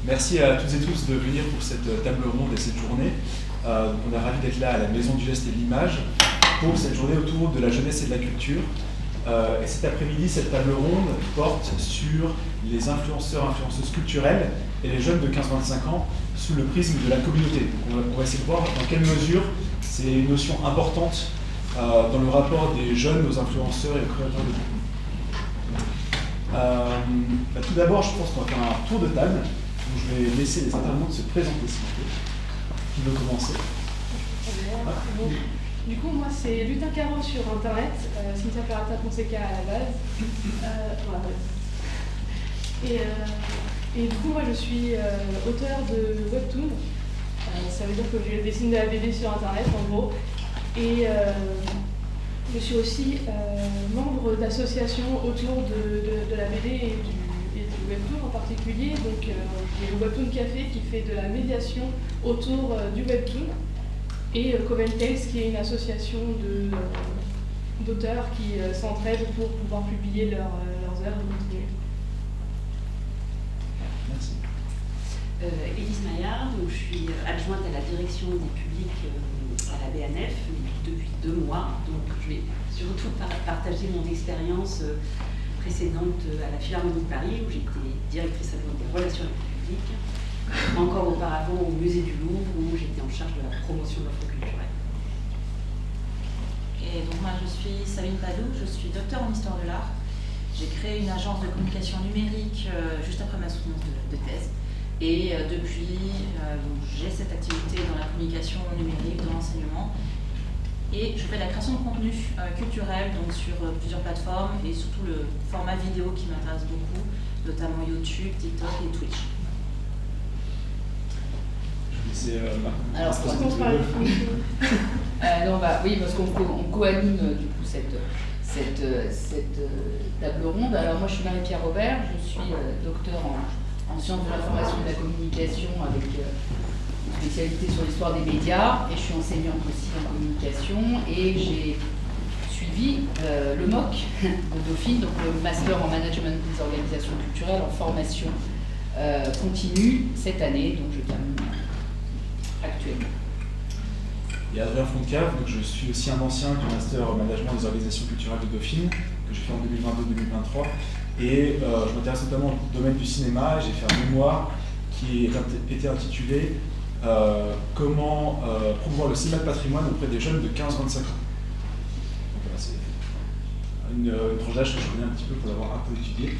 Merci à toutes et tous de venir pour cette table ronde et cette journée. On est ravis d'être là à la Maison du Geste et de l'Image pour cette journée autour de la jeunesse et de la culture. Et cet après-midi, cette table ronde porte sur les influenceurs, influenceuses culturelles et les jeunes de 15-25 ans sous le prisme de la communauté. Donc on va essayer de voir dans quelle mesure c'est une notion importante dans le rapport des jeunes aux influenceurs et aux créateurs de contenu. Tout d'abord, je pense qu'on va faire un tour de table. Donc je vais laisser les intervenants se présenter, s'il vous plaît. Qui veut commencer? Du coup, moi, c'est Lutin Caro sur Internet, Cynthia Peralta Fonseca à la base. Voilà. Et du coup, moi, je suis auteur de Webtoon. Ça veut dire que je dessine de la BD sur Internet, en gros. Et je suis aussi membre d'associations autour de la BD et du Webtoon en particulier. Donc, il y a le Webtoon Café qui fait de la médiation autour du Webtoon. Et Coven Tales, qui est une association d'auteurs qui s'entraident pour pouvoir publier leurs œuvres de contenu. Merci. Élise Maillard, donc je suis adjointe à la direction des publics à la BNF depuis 2 mois. Donc je vais surtout partager mon expérience précédente à la Philharmonie de Paris, où j'étais directrice adjointe des relations avec le public. Encore auparavant au musée du Louvre, où j'étais en charge de la promotion de l'offre culturelle. Et donc moi je suis Sabine Padou, je suis docteur en histoire de l'art. J'ai créé une agence de communication numérique juste après ma soutenance de thèse. Et depuis, j'ai cette activité dans la communication numérique, dans l'enseignement. Et je fais de la création de contenu culturel donc sur plusieurs plateformes et surtout le format vidéo qui m'intéresse beaucoup, notamment YouTube, TikTok et Twitch. Alors, je commence par oui, parce qu'on co-anime du coup cette table ronde. Alors moi je suis Marie-Pierre Robert, je suis docteur en sciences de l'information et de la communication avec une spécialité sur l'histoire des médias, et je suis enseignante aussi en communication, et j'ai suivi le MOOC de Dauphine, donc le Master en Management des organisations culturelles en formation continue cette année, donc je termine actuellement. Et Adrien Fontcave, donc je suis aussi un ancien du Master en Management des organisations culturelles de Dauphine, que j'ai fait en 2022-2023. Et je m'intéresse notamment au domaine du cinéma. J'ai fait un mémoire qui était intitulé Comment promouvoir le cinéma de patrimoine auprès des jeunes de 15-25 ans. Donc voilà, c'est une tranche d'âge que je connais un petit peu pour l'avoir un peu étudié.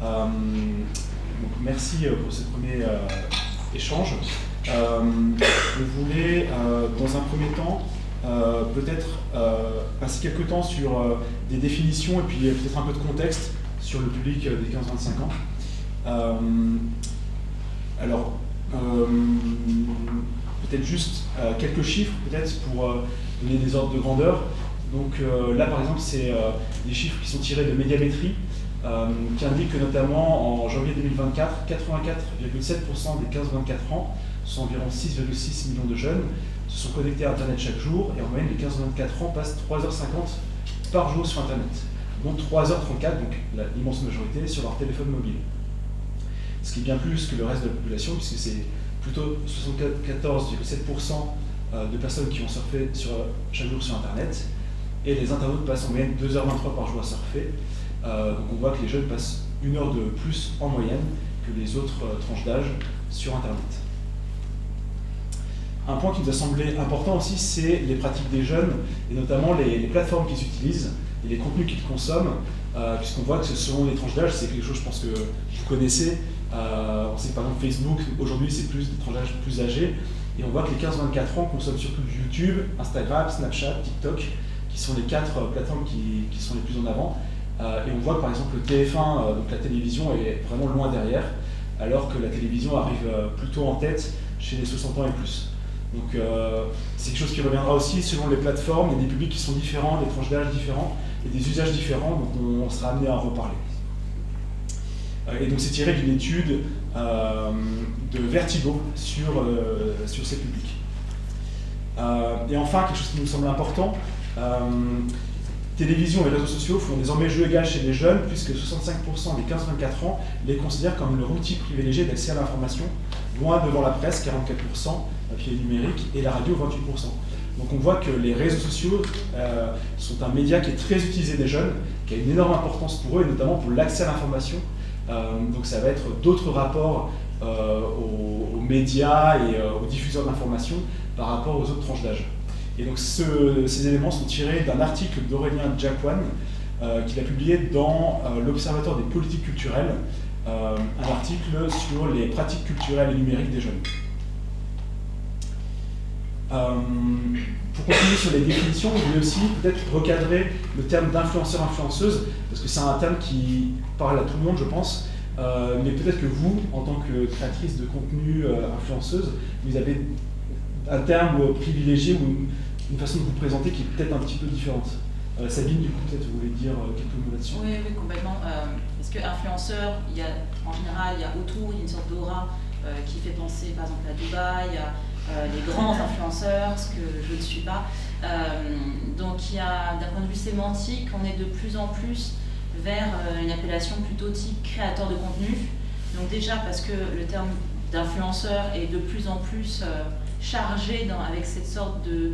Donc merci pour ce premier échange. Je voulais, dans un premier temps, peut-être passer quelques temps sur des définitions et puis peut-être un peu de contexte sur le public des 15-25 ans. Alors, peut-être juste quelques chiffres, peut-être pour donner des ordres de grandeur. Donc là, par exemple, c'est des chiffres qui sont tirés de Médiamétrie, qui indiquent que notamment en janvier 2024, 84,7% des 15-24 ans, soit environ 6,6 millions de jeunes, se sont connectés à Internet chaque jour, et en moyenne, les 15-24 ans passent 3h50 par jour sur Internet, dont 3h34, donc l'immense majorité, sur leur téléphone mobile. Ce qui est bien plus que le reste de la population, puisque c'est plutôt 74,7% de personnes qui ont surfé chaque jour sur Internet, et les internautes passent en moyenne 2h23 par jour à surfer. Donc on voit que les jeunes passent 1 heure de plus en moyenne que les autres tranches d'âge sur Internet. Un point qui nous a semblé important aussi, c'est les pratiques des jeunes, et notamment les plateformes qu'ils utilisent et les contenus qu'ils consomment, puisqu'on voit que selon les tranches d'âge, c'est quelque chose, je pense, que vous connaissez. On sait que par exemple Facebook, aujourd'hui, c'est plus des tranches d'âge plus âgées, et on voit que les 15-24 ans consomment surtout YouTube, Instagram, Snapchat, TikTok, qui sont les 4 plateformes qui sont les plus en avant. Et on voit que par exemple le TF1, donc la télévision, est vraiment loin derrière, alors que la télévision arrive plutôt en tête chez les 60 ans et plus. Donc c'est quelque chose qui reviendra aussi selon les plateformes. Il y a des publics qui sont différents, des tranches d'âge différents et des usages différents, donc on sera amené à en reparler. Et donc c'est tiré d'une étude de Vertigo sur ces publics. Et enfin, quelque chose qui nous semble important, télévision et réseaux sociaux font désormais jeu égal chez les jeunes, puisque 65% des 15-24 ans les considèrent comme leur outil privilégié d'accès à l'information, loin devant la presse, 44%, papier numérique, et la radio, 28%. Donc on voit que les réseaux sociaux sont un média qui est très utilisé des jeunes, qui a une énorme importance pour eux, et notamment pour l'accès à l'information. Donc ça va être d'autres rapports aux médias et aux diffuseurs d'informations par rapport aux autres tranches d'âge. Et donc ces éléments sont tirés d'un article d'Aurélien Jacquan qu'il a publié dans l'Observatoire des politiques culturelles, un article sur les pratiques culturelles et numériques des jeunes. Pour continuer sur les définitions, je voulais aussi peut-être recadrer le terme d'influenceur-influenceuse, parce que c'est un terme qui parle à tout le monde, je pense, mais peut-être que vous, en tant que créatrice de contenu influenceuse, vous avez un terme privilégié ou une façon de vous présenter qui est peut-être un petit peu différente. Sabine, du coup, peut-être vous voulez dire quelques mots là-dessus. Oui, complètement. Parce que influenceur, en général, il y a autour une sorte d'aura qui fait penser par exemple à Dubaï, il y a les grands influenceurs, ce que je ne suis pas. Donc il y a, d'un point de vue sémantique, on est de plus en plus vers une appellation plutôt type créateur de contenu. Donc déjà parce que le terme d'influenceur est de plus en plus chargé avec cette sorte de...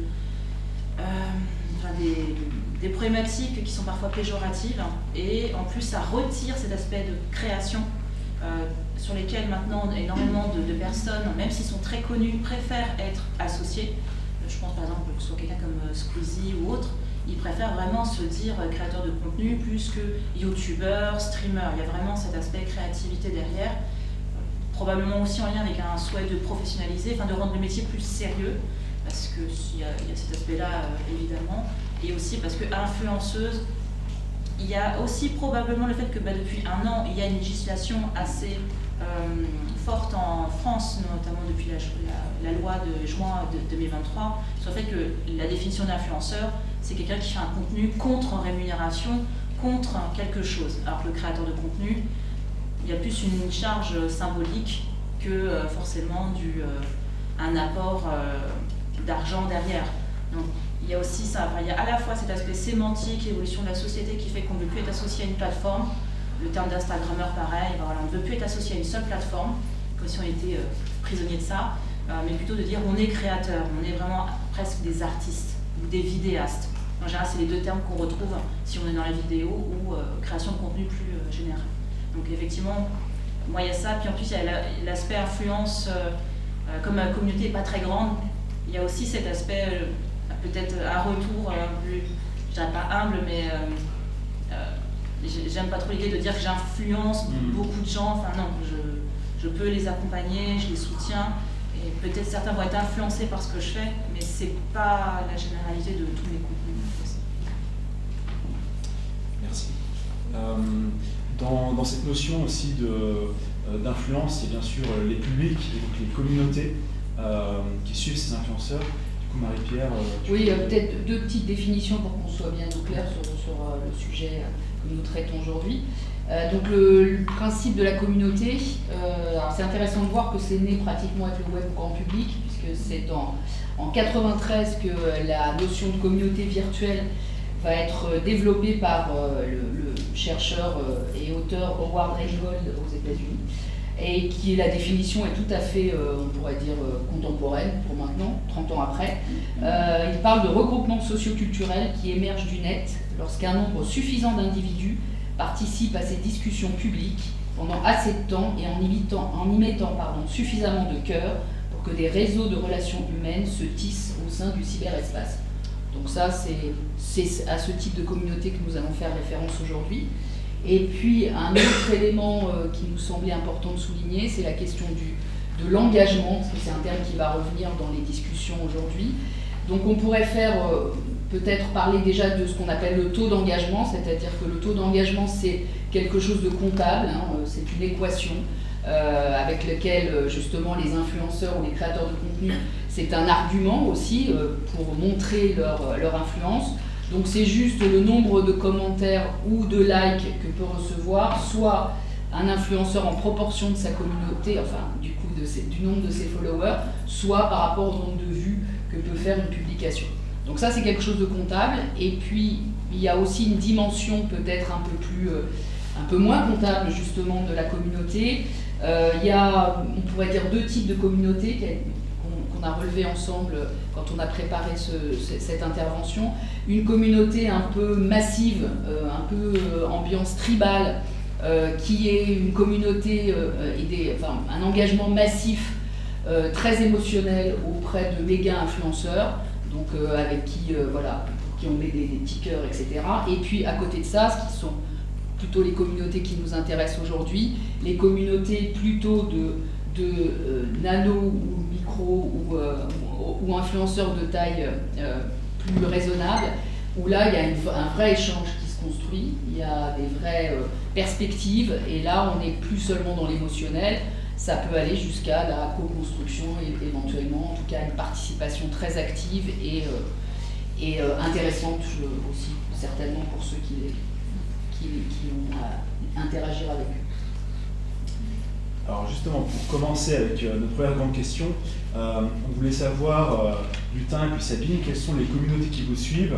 des problématiques qui sont parfois péjoratives, et en plus ça retire cet aspect de création sur lesquels maintenant énormément de personnes, même s'ils sont très connus, préfèrent être associés. Je pense par exemple que ce soit quelqu'un comme Squeezie ou autre, ils préfèrent vraiment se dire créateur de contenu plus que youtubeur, streamer. Il y a vraiment cet aspect créativité derrière, probablement aussi en lien avec un souhait de professionnaliser, de rendre le métier plus sérieux, parce qu'il y a cet aspect-là évidemment, et aussi parce que influenceuse, il y a aussi probablement le fait que depuis un an, il y a une législation assez forte en France, notamment depuis la loi de juin 2023, sur le fait que la définition d'influenceur, c'est quelqu'un qui fait un contenu contre rémunération, contre quelque chose. Alors que le créateur de contenu, il y a plus une charge symbolique que forcément un apport d'argent derrière. Donc, il y a aussi ça, il y a à la fois cet aspect sémantique, l'évolution de la société qui fait qu'on ne veut plus être associé à une plateforme. Le terme d'instagrammeur, pareil, voilà, on ne veut plus être associé à une seule plateforme, comme si on était prisonnier de ça, mais plutôt de dire on est créateur, on est vraiment presque des artistes ou des vidéastes. En général, c'est les deux termes qu'on retrouve si on est dans la vidéo ou création de contenu plus général. Donc effectivement, moi il y a ça, puis en plus il y a l'aspect influence, comme la communauté n'est pas très grande, il y a aussi cet aspect peut-être un retour plus, je dirais pas humble, mais j'aime pas trop l'idée de dire que j'influence beaucoup de gens. Enfin non, je peux les accompagner, je les soutiens, et peut-être certains vont être influencés par ce que je fais, mais c'est pas la généralité de tous mes contenus. Merci. Dans cette notion aussi d'influence, il y a bien sûr les publics et donc les communautés qui suivent ces influenceurs. Marie-Pierre, oui, peut-être deux petites définitions pour qu'on soit bien au clair sur le sujet que nous traitons aujourd'hui. Donc le principe de la communauté, alors c'est intéressant de voir que c'est né pratiquement avec le web grand public, puisque c'est en 93 que la notion de communauté virtuelle va être développée par le chercheur et auteur Howard Rheingold aux États-Unis, et la définition est tout à fait, on pourrait dire, contemporaine pour maintenant, 30 ans après. Il parle de regroupement socio-culturel qui émerge du net lorsqu'un nombre suffisant d'individus participent à ces discussions publiques pendant assez de temps et en y mettant suffisamment de cœur pour que des réseaux de relations humaines se tissent au sein du cyberespace. Donc ça, c'est à ce type de communauté que nous allons faire référence aujourd'hui. Et puis un autre élément qui nous semblait important de souligner, c'est la question de l'engagement, parce que c'est un terme qui va revenir dans les discussions aujourd'hui. Donc on pourrait peut-être parler déjà de ce qu'on appelle le taux d'engagement, c'est-à-dire que le taux d'engagement c'est quelque chose de comptable, c'est une équation avec laquelle justement les influenceurs ou les créateurs de contenu, c'est un argument aussi pour montrer leur influence. Donc c'est juste le nombre de commentaires ou de likes que peut recevoir soit un influenceur en proportion de sa communauté, enfin du coup du nombre de ses followers, soit par rapport au nombre de vues que peut faire une publication. Donc ça c'est quelque chose de comptable. Et puis il y a aussi une dimension peut-être un peu moins comptable justement de la communauté. Il y a, on pourrait dire, 2 types de communautés qu'on a relevées ensemble quand on a préparé cette intervention. Une communauté un peu massive, un peu ambiance tribale, qui est une communauté un engagement massif, très émotionnel auprès de méga influenceurs, donc avec qui on met des petits cœurs, etc. Et puis à côté de ça, ce qui sont plutôt les communautés qui nous intéressent aujourd'hui, les communautés plutôt de nano ou micro ou influenceurs de taille plus raisonnable, où là il y a un vrai échange qui se construit, il y a des vraies perspectives, et là on n'est plus seulement dans l'émotionnel, ça peut aller jusqu'à la co-construction et éventuellement, en tout cas, une participation très active et intéressante aussi, certainement pour ceux qui ont à interagir avec eux. Alors justement, pour commencer avec notre première grande question, on voulait savoir, Lutin et puis Sabine, quelles sont les communautés qui vous suivent,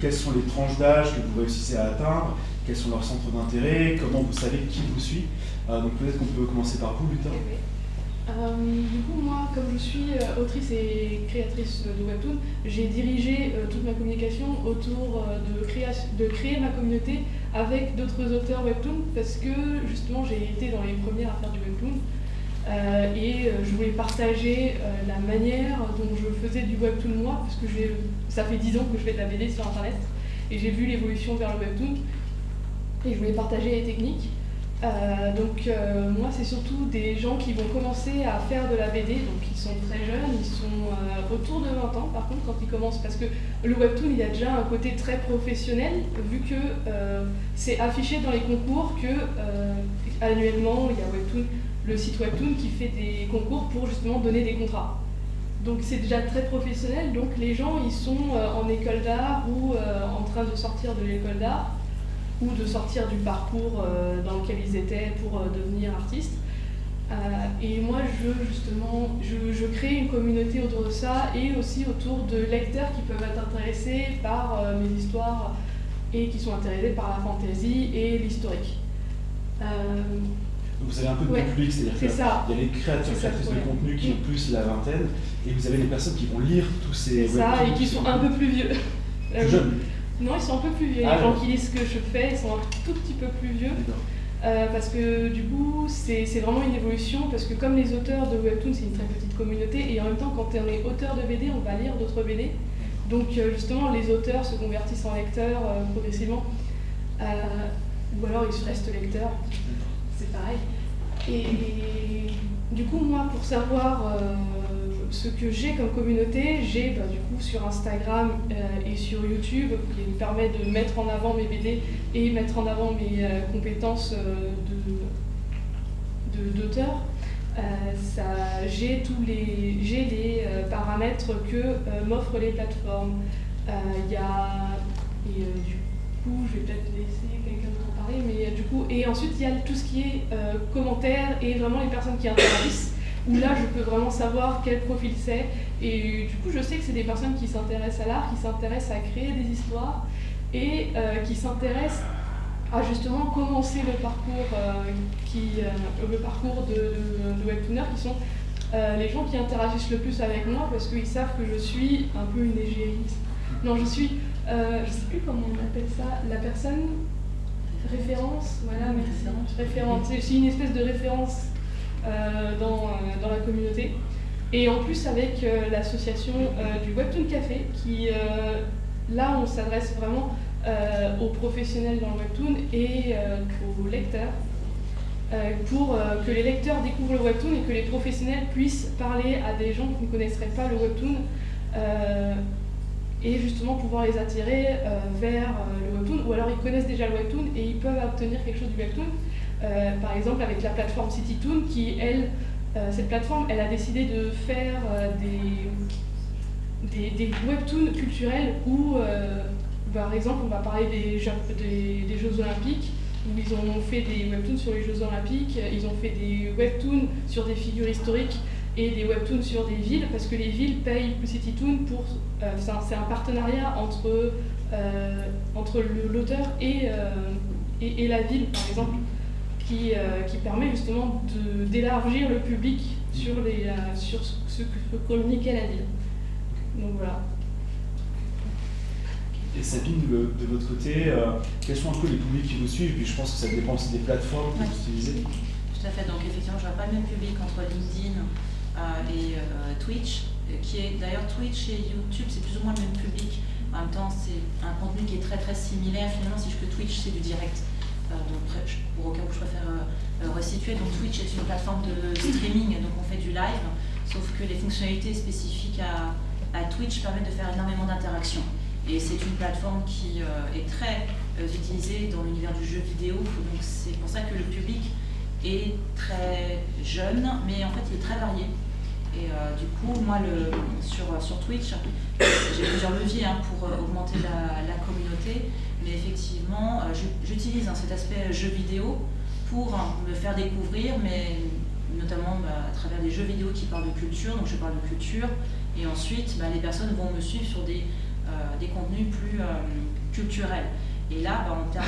quelles sont les tranches d'âge que vous réussissez à atteindre, quels sont leurs centres d'intérêt, comment vous savez qui vous suit. Donc peut-être qu'on peut commencer par vous, Lutin. Du coup, moi, comme je suis autrice et créatrice de Webtoon, j'ai dirigé toute ma communication autour de créer ma communauté avec d'autres auteurs Webtoon, parce que justement j'ai été dans les premières à faire du Webtoon et je voulais partager la manière dont je faisais du Webtoon moi, parce que ça fait 10 ans que je fais de la BD sur internet et j'ai vu l'évolution vers le Webtoon et je voulais partager les techniques. Moi c'est surtout des gens qui vont commencer à faire de la BD, donc ils sont très jeunes, ils sont autour de 20 ans par contre quand ils commencent, parce que le Webtoon il a déjà un côté très professionnel vu que c'est affiché dans les concours que annuellement il y a Webtoon, le site Webtoon qui fait des concours pour justement donner des contrats. Donc c'est déjà très professionnel, donc les gens ils sont en école d'art ou en train de sortir de l'école d'art, ou de sortir du parcours dans lequel ils étaient pour devenir artistes. Et moi, je crée une communauté autour de ça et aussi autour de lecteurs qui peuvent être intéressés par mes histoires et qui sont intéressés par la fantasy et l'historique. Vous avez un peu de public, c'est-à-dire qu'il y a les créateurs et créatrices de contenu qui ont plus la vingtaine, et vous avez les personnes qui vont lire tous ces webtoons. C'est ça, et qui sont un peu plus vieux. Plus jeunes. Non, ils sont un peu plus vieux. Les gens qui lisent ce que je fais, ils sont un tout petit peu plus vieux. Parce que du coup, c'est vraiment une évolution, parce que comme les auteurs de Webtoon, c'est une très petite communauté, et en même temps, quand on est auteur de BD, on va lire d'autres BD. Donc justement, les auteurs se convertissent en lecteurs progressivement. Ou alors ils restent lecteurs, c'est pareil. Et du coup, moi, pour savoir ce que j'ai comme communauté, j'ai du coup sur Instagram et sur YouTube qui me permet de mettre en avant mes BD et mettre en avant mes compétences d'auteur. J'ai les paramètres que m'offrent les plateformes. Du coup, je vais peut-être laisser quelqu'un d'autre en parler, mais du coup, et ensuite il y a tout ce qui est commentaires et vraiment les personnes qui interagissent, où là je peux vraiment savoir quel profil c'est, et du coup je sais que c'est des personnes qui s'intéressent à l'art, qui s'intéressent à créer des histoires et qui s'intéressent à justement commencer le parcours de webtooners, qui sont les gens qui interagissent le plus avec moi, parce qu'ils savent que je suis un peu une égérie. Non, je suis, je sais plus comment on appelle ça, la personne référence, voilà, merci, référence. Je suis une espèce de référence dans la communauté. Et en plus avec l'association du Webtoon Café, qui là on s'adresse vraiment aux professionnels dans le webtoon et aux lecteurs, pour que les lecteurs découvrent le webtoon et que les professionnels puissent parler à des gens qui ne connaisseraient pas le webtoon, et justement pouvoir les attirer vers le webtoon, ou alors ils connaissent déjà le webtoon et ils peuvent obtenir quelque chose du webtoon. Par exemple avec la plateforme CityToon qui, cette plateforme, elle a décidé de faire des webtoons culturels où, par exemple, on va parler des Jeux Olympiques, où ils ont fait des webtoons sur les Jeux Olympiques, ils ont fait des webtoons sur des figures historiques et des webtoons sur des villes, parce que les villes payent CityToon pour... c'est un partenariat entre entre l'auteur et la ville, par exemple, qui permet justement d'élargir le public sur ce que peut communiquer la ville. Donc voilà. Et Sabine, de votre côté, quels sont un peu les publics qui vous suivent? Et puis je pense que ça dépend aussi des plateformes que vous utilisez. Tout à fait, donc effectivement, je ne vois pas le même public entre LinkedIn et Twitch, qui est d'ailleurs Twitch et YouTube, c'est plus ou moins le même public. En même temps, c'est un contenu qui est très très similaire. Finalement, si je peux Twitch, c'est du direct. Donc, pour aucun où je préfère resituer, donc Twitch est une plateforme de streaming, donc on fait du live, sauf que les fonctionnalités spécifiques à Twitch permettent de faire énormément d'interactions. Et c'est une plateforme qui est très utilisée dans l'univers du jeu vidéo, donc c'est pour ça que le public est très jeune, mais en fait il est très varié. Et du coup, moi, sur Twitch, j'ai plusieurs leviers pour augmenter la communauté, mais effectivement, j'utilise cet aspect jeu vidéo pour me faire découvrir, mais notamment à travers des jeux vidéo qui parlent de culture, donc je parle de culture, et ensuite les personnes vont me suivre sur des contenus plus culturels. Et là, en termes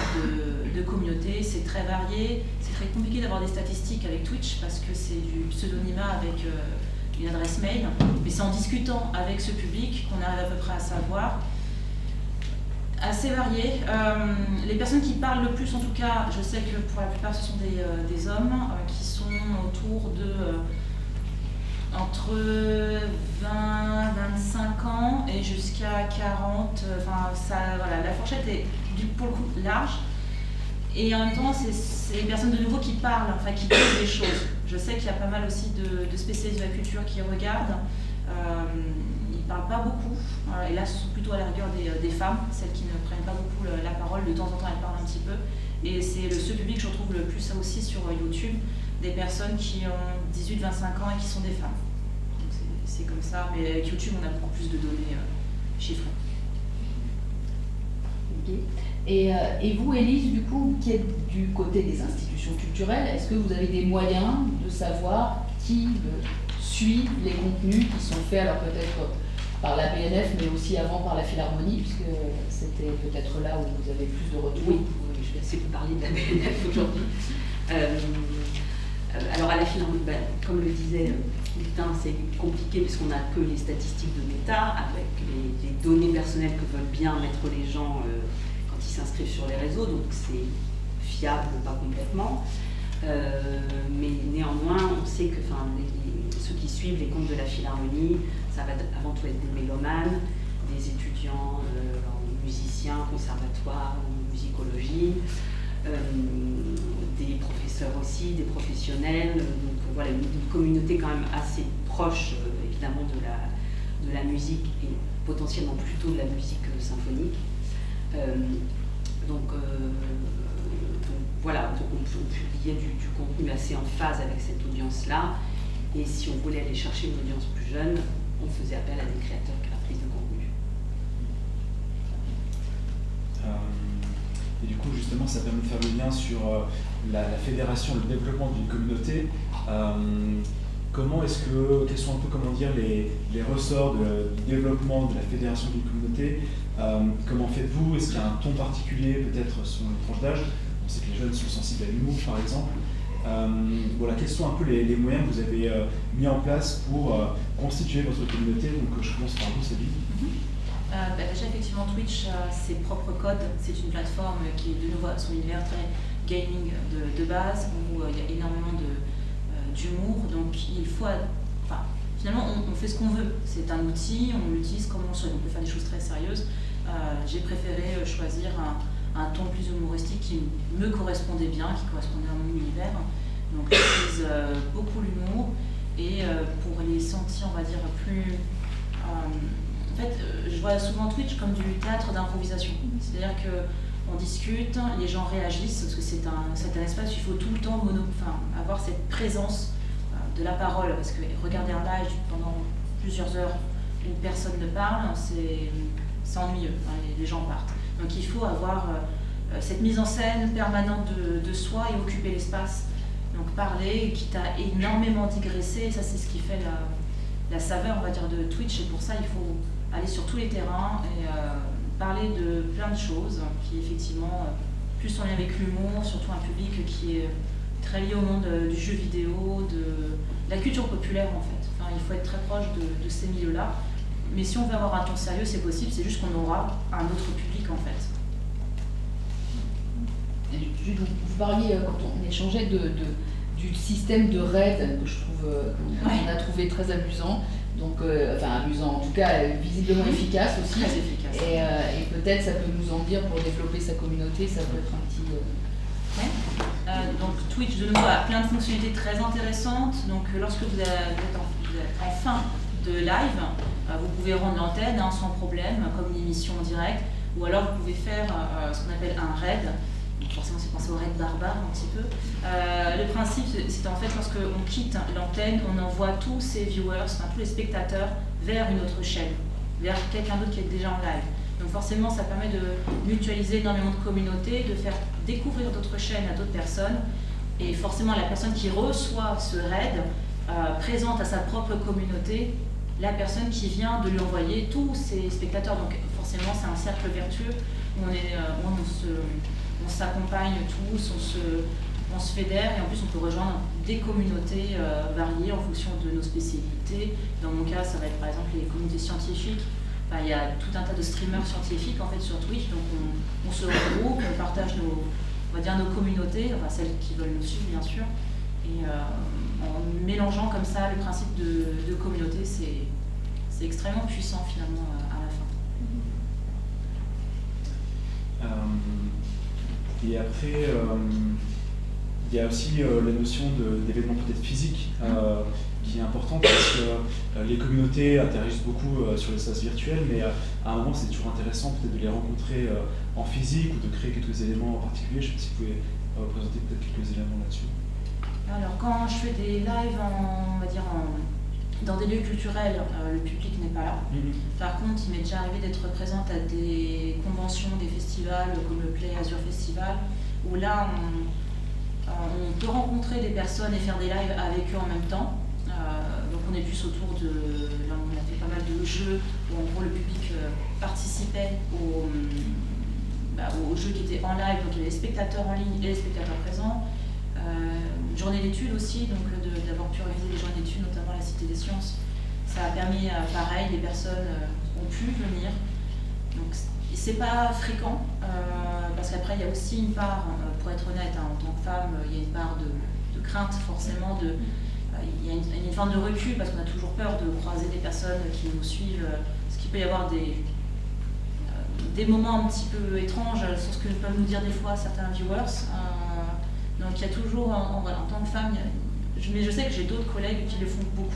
de communauté, c'est très varié, c'est très compliqué d'avoir des statistiques avec Twitch parce que c'est du pseudonymat avec une adresse mail, mais c'est en discutant avec ce public qu'on arrive à peu près à savoir. Assez varié. Les personnes qui parlent le plus, en tout cas, je sais que pour la plupart ce sont des hommes qui sont autour de entre 20-25 ans et jusqu'à 40. Enfin, voilà, la fourchette est pour le coup large. Et en même temps, c'est les personnes de nouveau qui parlent, qui disent des choses. Je sais qu'il y a pas mal aussi de spécialistes de la culture qui regardent. Ils ne parlent pas beaucoup. Et là, ce sont plutôt à la rigueur des femmes, celles qui ne prennent pas beaucoup la parole. De temps en temps, elles parlent un petit peu. Et c'est ce public que je retrouve le plus aussi sur YouTube, des personnes qui ont 18-25 ans et qui sont des femmes. Donc c'est comme ça. Mais avec YouTube, on a beaucoup plus de données chiffrées. Okay. Et vous, Élise, du coup, qui êtes du côté des institutions culturelles, est-ce que vous avez des moyens de savoir qui suit les contenus qui sont faits, alors peut-être par la BNF, mais aussi avant par la Philharmonie, puisque c'était peut-être là où vous avez plus de retours? Oui, je vais assez vous parler de la BNF aujourd'hui. Alors à la Philharmonie, comme le disait Martin, c'est compliqué puisqu'on n'a que les statistiques de l'État, avec les données personnelles que veulent bien mettre les gens quand ils s'inscrivent sur les réseaux, donc c'est fiable, pas complètement. Mais néanmoins, on sait que ceux qui suivent les comptes de la Philharmonie, ça va avant tout être des mélomanes, des étudiants en musiciens, conservatoires, en musicologie, des professeurs aussi, des professionnels. Donc voilà, une communauté quand même assez proche évidemment de la musique et potentiellement plutôt de la musique symphonique. Donc voilà, on publiait du contenu assez en phase avec cette audience-là. Et si on voulait aller chercher une audience plus jeune, on faisait appel à des créateurs créatrices de contenu. Et du coup, justement, ça permet de faire le lien sur la fédération, le développement d'une communauté. Quels sont un peu, comment dire, les ressorts du développement de la fédération d'une communauté? Comment faites-vous? Est-ce qu'il y a un ton particulier, peut-être, selon les tranches d'âge? On sait que les jeunes sont sensibles à l'humour, par exemple. Voilà, quels sont un peu les moyens que vous avez mis en place pour constituer votre communauté? Donc, je commence par vous, Sabine. Déjà, effectivement, Twitch a ses propres codes. C'est une plateforme qui est de nouveau à son univers très gaming de base, où il y a énormément d'humour. Donc, il faut. Finalement, on fait ce qu'on veut. C'est un outil, on l'utilise comme on souhaite. On peut faire des choses très sérieuses. J'ai préféré choisir un ton plus humoristique qui me correspondait bien, qui correspondait à mon univers. Donc, j'utilise beaucoup l'humour. Et pour les sentir, on va dire, plus. En fait, je vois souvent Twitch comme du théâtre d'improvisation. C'est-à-dire qu'on discute, les gens réagissent, parce que c'est un espace où il faut tout le temps avoir cette présence de la parole. Parce que regarder un live pendant plusieurs heures où personne ne parle, c'est ennuyeux, les gens partent. Donc il faut avoir cette mise en scène permanente de soi et occuper l'espace. Donc parler, quitte à énormément digresser, ça c'est ce qui fait la saveur, on va dire, de Twitch. Et pour ça, il faut aller sur tous les terrains et parler de plein de choses qui effectivement plus en lien avec l'humour, surtout un public qui est très lié au monde du jeu vidéo, de la culture populaire en fait. Enfin, il faut être très proche de ces milieux-là. Mais si on veut avoir un ton sérieux, c'est possible, c'est juste qu'on aura un autre public en fait. Jules, vous parliez, quand on échangeait du système de raid que je trouve qu'on a trouvé très amusant. Donc, enfin amusant, en tout cas visiblement efficace aussi. Très efficace. Et peut-être ça peut nous en dire pour développer sa communauté, ça peut être un petit... Donc Twitch de nouveau a plein de fonctionnalités très intéressantes. Donc lorsque vous êtes en fin de live, vous pouvez rendre l'antenne sans problème, comme une émission en direct, ou alors vous pouvez faire ce qu'on appelle un raid. Donc forcément c'est pensé au raid barbare un petit peu. Le principe c'est en fait lorsque on quitte l'antenne, on envoie tous ces viewers, enfin tous les spectateurs vers une autre chaîne, vers quelqu'un d'autre qui est déjà en live. Donc forcément ça permet de mutualiser énormément de communautés, de faire découvrir d'autres chaînes à d'autres personnes, et forcément la personne qui reçoit ce raid présente à sa propre communauté la personne qui vient de lui envoyer tous ses spectateurs. Donc forcément c'est un cercle vertueux où on s'accompagne tous, on se fédère, et en plus on peut rejoindre des communautés variées en fonction de nos spécialités. Dans mon cas ça va être par exemple les communautés scientifiques. Enfin, il y a tout un tas de streamers scientifiques en fait sur Twitch, donc on se regroupe, on partage nos communautés, enfin celles qui veulent nous suivre bien sûr, et en mélangeant comme ça le principe de communauté, c'est extrêmement puissant finalement à la fin. Et après, il y a aussi la notion d'événements peut-être physiques qui est importante, parce que les communautés interagissent beaucoup sur l'espace virtuel, mais à un moment c'est toujours intéressant peut-être de les rencontrer en physique ou de créer quelques éléments en particulier. Je ne sais pas si vous pouvez présenter peut-être quelques éléments là-dessus. Alors quand je fais des lives dans des lieux culturels, le public n'est pas là. Par contre, il m'est déjà arrivé d'être présente à des conventions, des festivals comme le Play Azure Festival, où là on peut rencontrer des personnes et faire des lives avec eux en même temps. Donc on est plus autour de... Là on a fait pas mal de jeux où en gros le public participait aux jeux qui étaient en live, donc il y avait les spectateurs en ligne et les spectateurs présents. Une journée d'études aussi, donc d'avoir pu organiser des journées d'études, notamment à la Cité des Sciences. Ça a permis, pareil, les personnes ont pu venir. Donc c'est pas fréquent, parce qu'après il y a aussi une part, pour être honnête, en tant que femme, il y a une part de crainte forcément, il y a une forme de recul parce qu'on a toujours peur de croiser des personnes qui nous suivent, parce qu'il peut y avoir des moments un petit peu étranges sur ce que peuvent nous dire des fois certains viewers. Donc il y a toujours, en tant que femme, mais je sais que j'ai d'autres collègues qui le font beaucoup.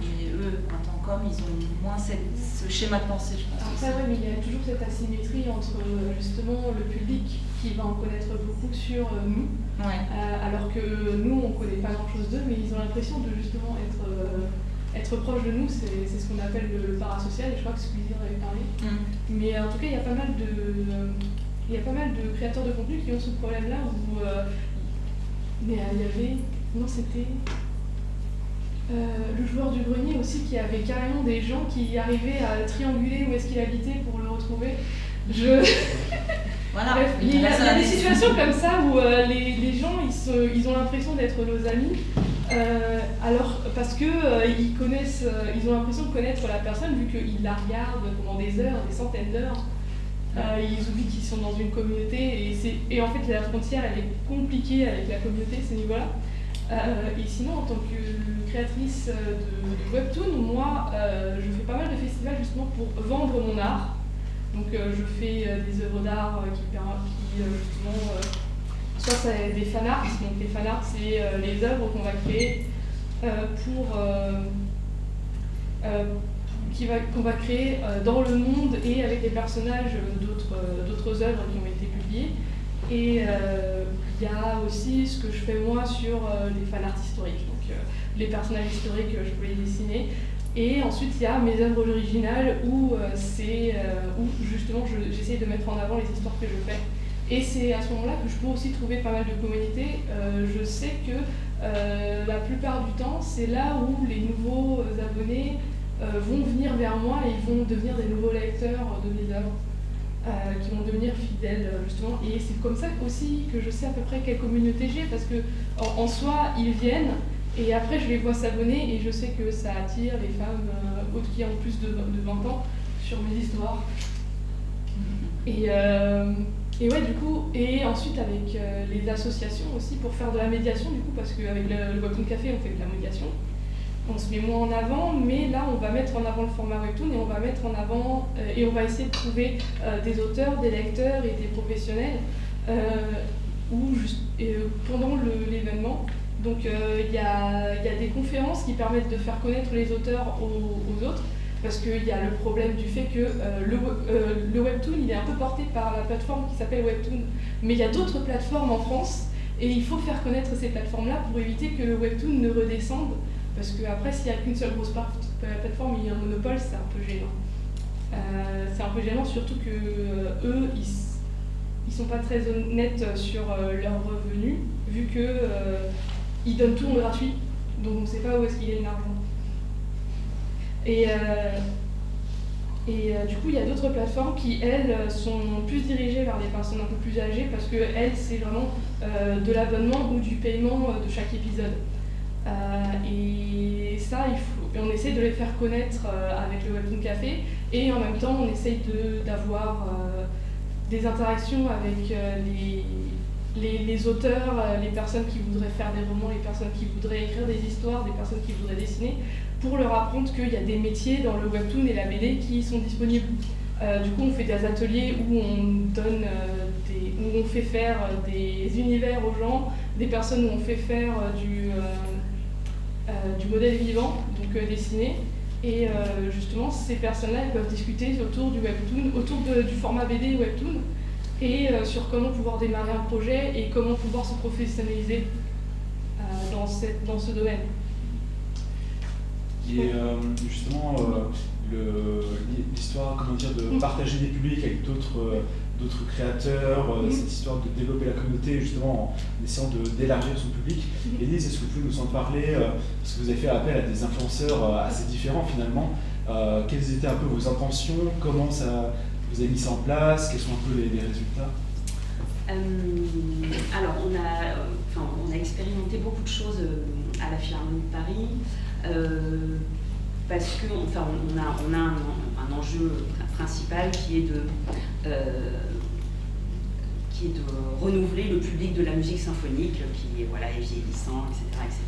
Mais eux, en tant qu'hommes, ils ont moins ce schéma de pensée, je pense. Après, oui, mais il y a toujours cette asymétrie entre justement le public qui va en connaître beaucoup sur nous, alors que nous, on ne connaît pas grand-chose d'eux, mais ils ont l'impression de justement être proche de nous. C'est ce qu'on appelle le parasocial, et je crois que Squeezie en avait parlé. Mais en tout cas, il y a pas mal de créateurs de contenu qui ont ce problème-là où... mais il y avait... Non, c'était... le joueur du grenier aussi, qui avait carrément des gens qui arrivaient à trianguler où est-ce qu'il habitait pour le retrouver. Voilà. Bref, il y a des situations comme ça où les gens ils ont l'impression d'être nos amis, alors parce que ils ont l'impression de connaître la personne vu qu'ils la regardent pendant des heures, des centaines d'heures. Ils oublient qu'ils sont dans une communauté et en fait la frontière elle est compliquée avec la communauté à ce niveau-là. Et sinon, en tant que créatrice de webtoon, moi je fais pas mal de festivals justement pour vendre mon art. Donc je fais des œuvres d'art qui justement, soit c'est des fanarts, donc les fanarts c'est les œuvres qu'on va créer qu'on va créer dans le monde et avec les personnages d'autres œuvres qui ont été publiées. Et il y a aussi ce que je fais moi sur les fanarts historiques, donc les personnages historiques je peux les dessiner. Et ensuite il y a mes œuvres originales où justement j'essaye de mettre en avant les histoires que je fais. Et c'est à ce moment-là que je peux aussi trouver pas mal de communautés. Je sais que la plupart du temps c'est là où les nouveaux abonnés vont venir vers moi et ils vont devenir des nouveaux lecteurs de mes œuvres. qui vont devenir fidèles justement. Et c'est comme ça aussi que je sais à peu près quelle communauté j'ai, parce que en soi, ils viennent, et après je les vois s'abonner, et je sais que ça attire les femmes autres qui ont plus de 20 ans sur mes histoires. Et ouais, du coup, et ensuite avec les associations aussi pour faire de la médiation, du coup, parce qu'avec le Webtoon Café, on fait de la médiation. On se met moins en avant, mais là, on va mettre en avant le format Webtoon et on va mettre en avant, et on va essayer de trouver des auteurs, des lecteurs et des professionnels pendant l'événement. Donc, il y a des conférences qui permettent de faire connaître les auteurs aux autres. Parce qu'il y a le problème du fait que le Webtoon, il est un peu porté par la plateforme qui s'appelle Webtoon. Mais il y a d'autres plateformes en France, et il faut faire connaître ces plateformes-là pour éviter que le Webtoon ne redescende. Parce qu'après, s'il n'y a qu'une seule grosse plateforme, il y a un monopole, c'est un peu gênant. C'est un peu gênant, surtout que eux, ils sont pas très honnêtes sur leurs revenus, vu qu'ils donnent tout en gratuit, donc on ne sait pas où est-ce qu'ils gagnent l'argent. Et du coup, il y a d'autres plateformes qui, elles, sont plus dirigées vers les personnes un peu plus âgées parce que elles, c'est vraiment de l'abonnement ou du paiement de chaque épisode. Et ça, on essaie de les faire connaître avec le Webtoon Café, et en même temps, on essaye d'avoir des interactions avec les auteurs, les personnes qui voudraient faire des romans, les personnes qui voudraient écrire des histoires, des personnes qui voudraient dessiner, pour leur apprendre qu'il y a des métiers dans le webtoon et la BD qui sont disponibles. Du coup, on fait des ateliers où on fait faire des univers aux gens, des personnes où on fait faire du modèle vivant, donc dessiné. Et justement, ces personnes-là, elles peuvent discuter autour du webtoon, autour du format BD et webtoon, et sur comment pouvoir démarrer un projet et comment pouvoir se professionnaliser dans ce domaine. Et justement, l'histoire, comment dire, de partager des publics avec d'autres créateurs, cette histoire de développer la communauté justement en essayant d'élargir son public. Élise, est-ce que vous pouvez nous en parler, parce que vous avez fait appel à des influenceurs assez différents finalement. Quelles étaient un peu vos intentions, comment ça, vous avez mis ça en place, quels sont un peu les résultats? Alors, on a expérimenté beaucoup de choses à la Philharmonie de Paris, parce qu'on a un enjeu principal qui est de renouveler le public de la musique symphonique, qui est vieillissant, etc.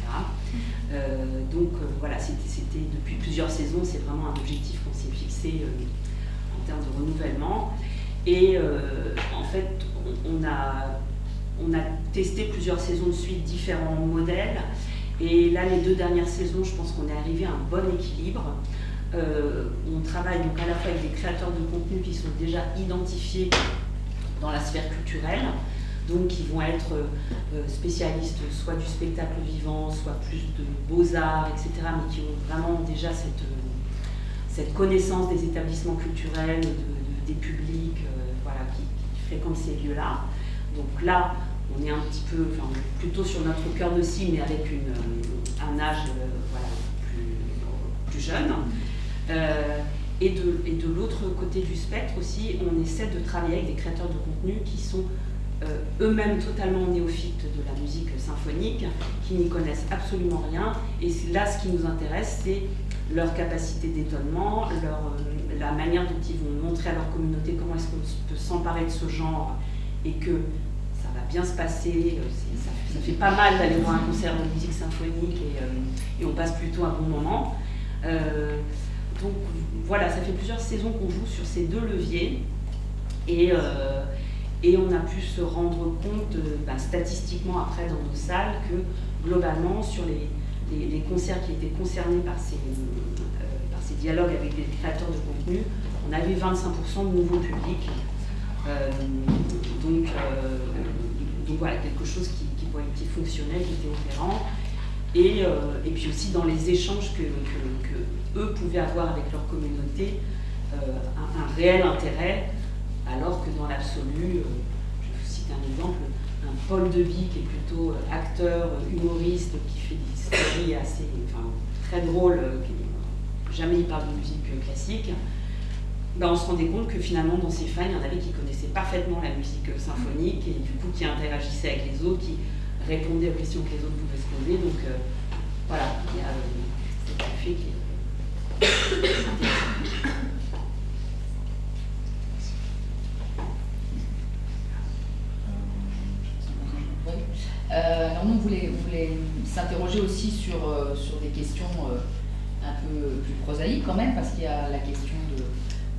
Donc voilà, c'était depuis plusieurs saisons, c'est vraiment un objectif qu'on s'est fixé en termes de renouvellement. Et en fait, on a testé plusieurs saisons de suite différents modèles. Et là, les 2 dernières saisons, je pense qu'on est arrivé à un bon équilibre. On travaille donc à la fois avec des créateurs de contenu qui sont déjà identifiés dans la sphère culturelle, donc qui vont être spécialistes soit du spectacle vivant, soit plus de beaux-arts, etc., mais qui ont vraiment déjà cette connaissance des établissements culturels, des publics qui fréquentent ces lieux-là. Donc là, on est un petit peu, plutôt sur notre cœur de cible, mais avec un âge plus jeune. Et de l'autre côté du spectre aussi, on essaie de travailler avec des créateurs de contenu qui sont eux-mêmes totalement néophytes de la musique symphonique, qui n'y connaissent absolument rien. Et là, ce qui nous intéresse, c'est leur capacité d'étonnement, la manière dont ils vont montrer à leur communauté comment est-ce qu'on peut s'emparer de ce genre et que ça va bien se passer. Ça fait pas mal d'aller voir un concert de musique symphonique et on passe plutôt un bon moment. Donc voilà, ça fait plusieurs saisons qu'on joue sur ces 2 leviers et on a pu se rendre compte statistiquement après dans nos salles que globalement sur les concerts qui étaient concernés par ces dialogues avec des créateurs de contenu, on avait 25% de nouveaux publics. Donc voilà, quelque chose qui fonctionnait, qui était opérant. Et puis aussi dans les échanges que eux pouvaient avoir avec leur communauté, un réel intérêt, alors que dans l'absolu, je vais vous citer un exemple, un Paul Deby qui est plutôt acteur, humoriste, qui fait des séries très drôles, jamais il parle de musique classique, on se rendait compte que finalement dans ces fans, il y en avait qui connaissaient parfaitement la musique symphonique et du coup qui interagissaient avec les autres, qui répondaient aux questions que les autres pouvaient se poser. Donc voilà, il y a cet effet qui est intéressant. Alors nous, on voulait s'interroger aussi sur des questions un peu plus prosaïques quand même, parce qu'il y a la question